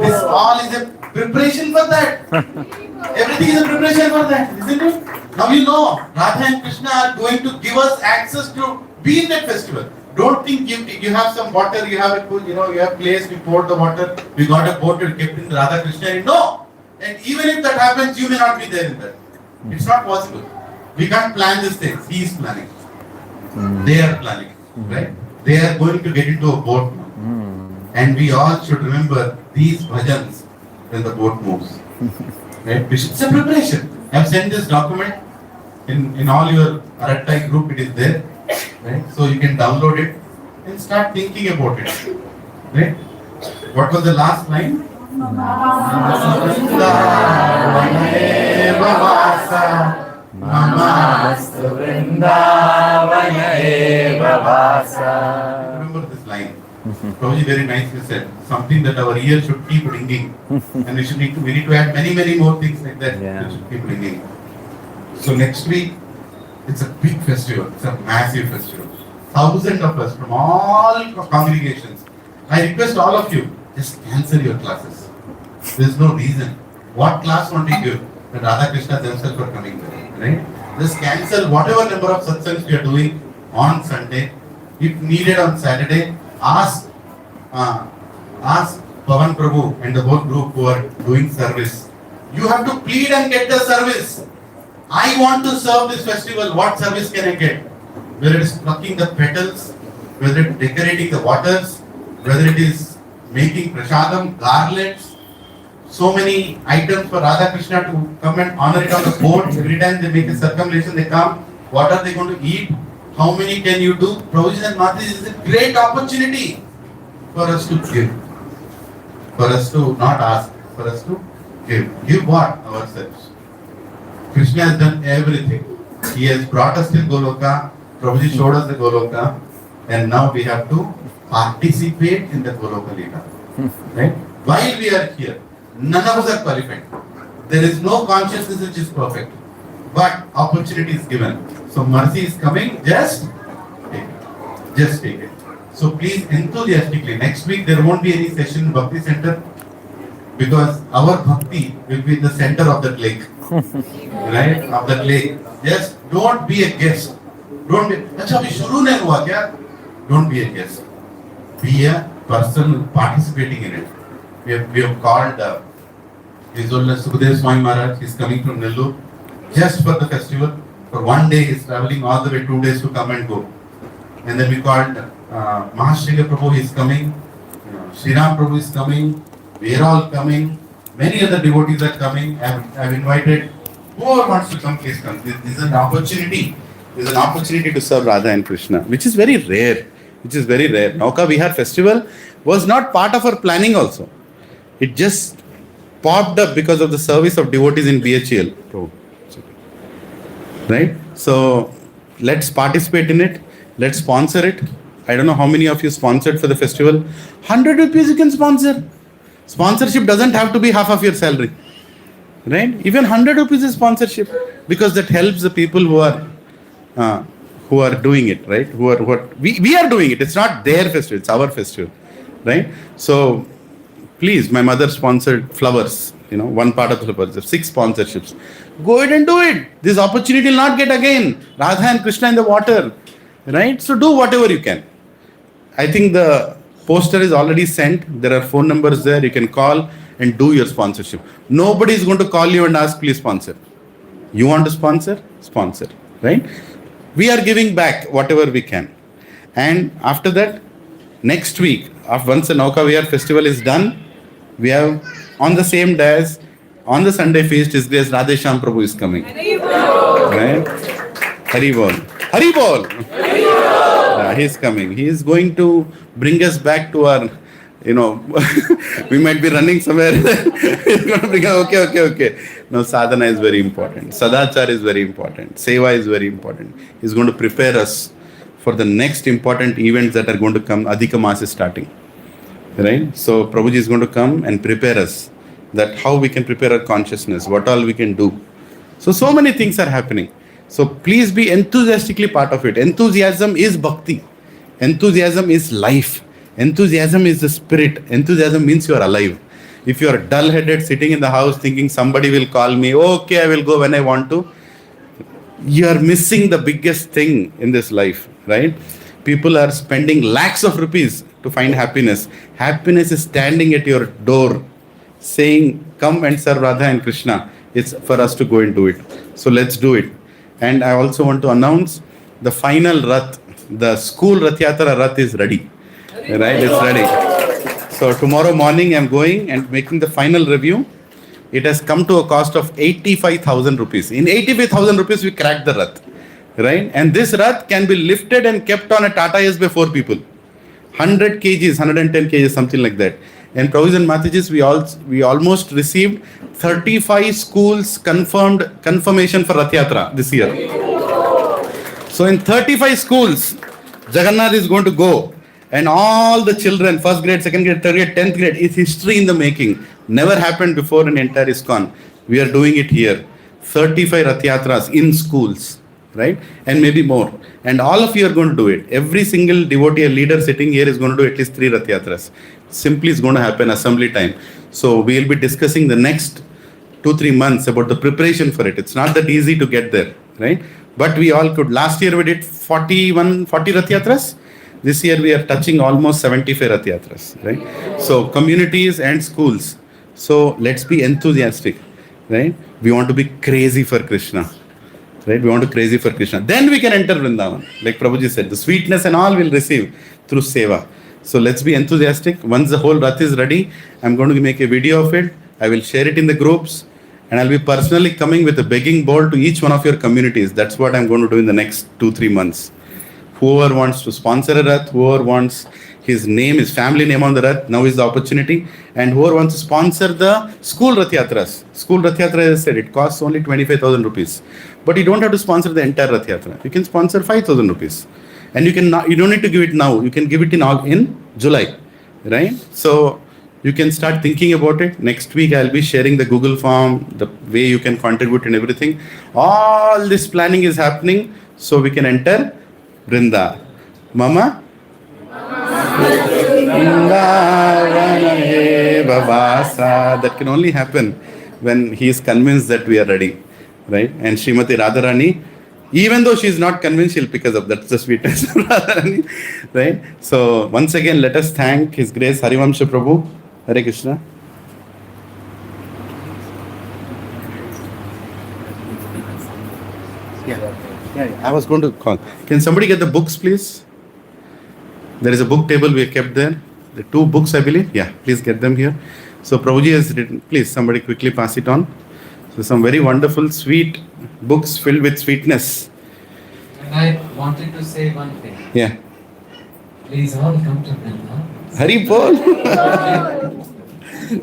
This all is a preparation for that. Everything is a preparation for that, isn't it? Now Radha and Krishna are going to give us access to be in that festival. Don't think you have some water, you have a pool, you have place, we poured the water, we got a boat, we kept in Radha Krishna. No! And even if that happens, you may not be there in that. It's not possible. We can't plan these things. He is planning. They are planning, right? They are going to get into a boat now. And we all should remember these bhajans when the boat moves. Right? It's a preparation. I have sent this document in all your Arattai group, it is there. Right? So you can download it and start thinking about it. Right? What was the last line? Namastu Vrindavana eva vasa. Remember this line. Prabhuji very nicely said something that our ears should keep ringing, and we need to add many more things like that. Yeah. That should keep ringing. So next week, it's a big festival. It's a massive festival. Thousands of us from all congregations. I request all of you, just cancel your classes. There's no reason. What class won't you give? The Radha Krishna themselves are coming there, right? Just cancel whatever number of satsangs we are doing. on Sunday. If needed on Saturday, ask Pavan Prabhu and the whole group who are doing service. You have to plead and get the service. I want to serve this festival. What service can I get? Whether it is plucking the petals, whether it is decorating the waters, whether it is making prasadam, garlands, so many items for Radha Krishna to come and honor it on the boat. Every time they make a circumambulation, they come. What are they going to eat? How many can you do? Prabhuji and Mataji, is a great opportunity for us to give. For us to not ask, for us to give. Give what? Ourselves. Krishna has done everything. He has brought us to Goloka. Prabhuji showed us the Goloka. And now we have to participate in the Goloka Leela. Right? While we are here, none of us are qualified. There is no consciousness which is perfect. But opportunity is given. So mercy is coming, just take it. Just take it. So please enthusiastically, next week there won't be any session in Bhakti Center because our Bhakti will be in the center of that lake. Right? Of that lake. Just don't be a guest. Don't be, अच्छा अभी शुरू नहीं हुआ क्या? Don't be a guest. Be a person participating in it. We have called His Holiness Sukhadev Swami Maharaj. He is coming from Nellore just for the festival. For one day he is travelling all the way 2 days to come and go. And then we called Mahashriga Prabhu is coming. Sri Ram Prabhu is coming. We are all coming. Many other devotees are coming. I have invited whoever wants to come, please come. This is an opportunity. This is an opportunity to serve Radha and Krishna, which is very rare. Which is very rare. Nauka Vihar festival was not part of our planning also. It just popped up because of the service of devotees in BHEL. Right? So let's participate in it. Let's sponsor it. I don't know how many of you sponsored for the festival. 100 rupees you can sponsor. Sponsorship doesn't have to be half of your salary. Right? Even 100 rupees is sponsorship because that helps the people who are doing it, right? We are doing it. It's not their festival, it's our festival. Right? So please, my mother sponsored flowers, one part of the flowers, 6 sponsorships. Go ahead and do it. This opportunity will not get again. Radha and Krishna in the water. Right? So do whatever you can. I think the poster is already sent. There are phone numbers there. You can call and do your sponsorship. Nobody is going to call you and ask, please sponsor. You want to sponsor? Sponsor. Right? We are giving back whatever we can. And after that, next week, once the Nauka Vihar festival is done, we have on the same day as on the Sunday feast, His Grace Radhesham Prabhu is coming. Right? Haribol. Haribol! He is coming. He is going to bring us back to our, we might be running somewhere. He's going to bring us, okay. No, sadhana is very important. Sadachar is very important. Seva is very important. He's going to prepare us for the next important events that are going to come. Adhika Maas is starting. Right? So Prabhuji is going to come and prepare us that how we can prepare our consciousness, what all we can do. So many things are happening. So please be enthusiastically part of it. Enthusiasm is bhakti. Enthusiasm is life. Enthusiasm is the spirit. Enthusiasm means you are alive. If you are dull-headed, sitting in the house thinking somebody will call me, okay, I will go when I want to, you are missing the biggest thing in this life, right? People are spending lakhs of rupees to find happiness. Happiness is standing at your door saying, come and serve Radha and Krishna. It's for us to go and do it. So let's do it. And I also want to announce the final Rath, the school Rath Yatra Rath is ready. Right? It's ready. So tomorrow morning I'm going and making the final review. It has come to a cost of 85,000 rupees. In 85,000 rupees we cracked the Rath. Right? And this Rath can be lifted and kept on a Tata Ace by 4 people. 100 kgs, 110 kgs, something like that. And Prabhuji and Matajis, we almost received 35 schools confirmation for Rath Yatra this year. So in 35 schools, Jagannath is going to go. And all the children, first grade, second grade, third grade, 10th grade, is history in the making. Never happened before in entire ISKCON. We are doing it here. 35 Rath Yatras in schools, right? And maybe more. And all of you are going to do it. Every single devotee, a leader sitting here is going to do at least 3 Rath Yatras. Simply is going to happen assembly time. So we will be discussing the next 2-3 months about the preparation for it. It's not that easy to get there. right? But we all could. Last year we did 40 Rath Yatras. This year we are touching almost 75 Rath Yatras, right? So communities and schools. So let's be enthusiastic, right? We want to be crazy for Krishna, right? We want to crazy for Krishna. Then we can enter Vrindavan. Like Prabhuji said, the sweetness and all we'll receive through seva. So let's be enthusiastic. Once the whole Rath is ready, I'm going to make a video of it. I will share it in the groups. And I'll be personally coming with a begging bowl to each one of your communities. That's what I'm going to do in the next 2-3 months. Whoever wants to sponsor a Rath, whoever wants his name, his family name on the Rath, now is the opportunity. And whoever wants to sponsor the school Rath Yatras. School Rath Yatra, as I said, it costs only 25,000 rupees. But you don't have to sponsor the entire Rath Yatra. You can sponsor 5,000 rupees. And you don't need to give it now. You can give it in July, right? So you can start thinking about it. Next week, I'll be sharing the Google form, the way you can contribute and everything. All this planning is happening so we can enter Vrinda. Mama? That can only happen when he is convinced that we are ready, right? And Srimati Radharani, even though she is not convinced, she'll pick us up. That's the sweetness of Radharani, right? So once again, let us thank His Grace Harivamsa Prabhu. Hare Krishna. Yeah, I was going to call. Can somebody get the books, please? There is a book table we have kept there. The 2 books, I believe. Yeah, please get them here. So Prabhuji has written. Please, somebody quickly pass it on. So some very wonderful, sweet books filled with sweetness. And I wanted to say one thing. Yeah. Please all come to Vrindavan. Hari Bol.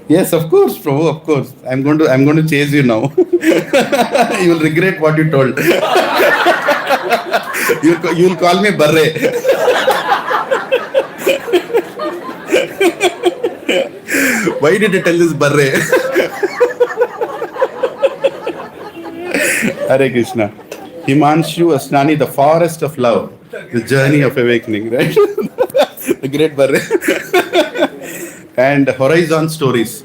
Yes, of course, Prabhu, of course. I'm going to chase you now. You will regret what you told. You will call me Barre. Why did you tell this Barre? Hare Krishna. Himanshu Asnani, the forest of love, the journey of awakening, right? The great Barre. And Horizon Stories.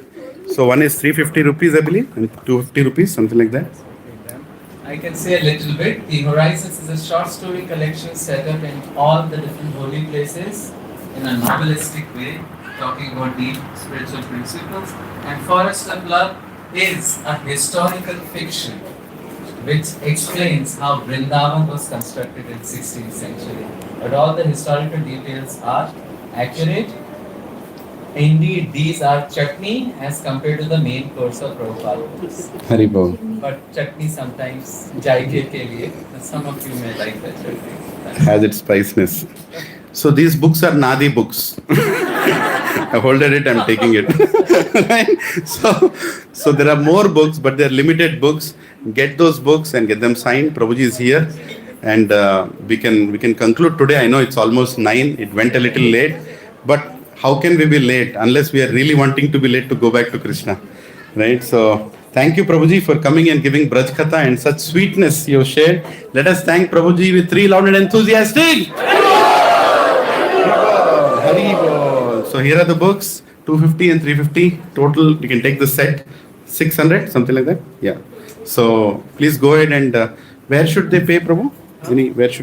So one is 350 rupees, I believe, and 250 rupees, something like that. I can say a little bit. The Horizons is a short story collection set up in all the different holy places in a novelistic way, talking about deep spiritual principles. And Forest of Love is a historical fiction which explains how Vrindavan was constructed in 16th century. But all the historical details are accurate. Indeed, these are chutney as compared to the main course of Prabhupada. Haribol. But chutney sometimes jaike ke liye. Some of you may like that chutney. Has its spiciness. So these books are Nadi books. I holded it, I'm taking it. Right? So there are more books, but they're limited books. Get those books and get them signed. Prabhuji is here. And we can conclude today. I know it's almost 9. It went a little late. But how can we be late unless we are really wanting to be late to go back to Krishna? Right? So thank you, Prabhuji, for coming and giving Braj Katha and such sweetness you shared. Let us thank Prabhuji with 3 loud and enthusiastic. Haribol. So here are the books, 250 and 350 total. You can take the set, 600, something like that. Yeah. So please go ahead and where should they pay, Prabhu?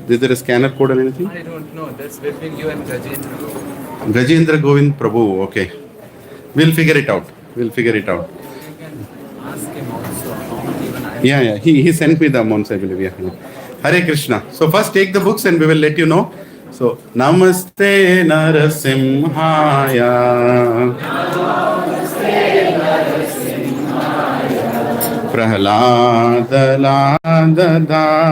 Is there a scanner code or anything? I don't know. That's between you and Gajendra. Gajendra Govind Prabhu. Okay. We'll figure it out. You can ask him also. Yeah. He sent me the amounts, I believe. Yeah. Hare Krishna. So first take the books and we will let you know. So Namaste Narasimhaya. Prahlada Ladadaine.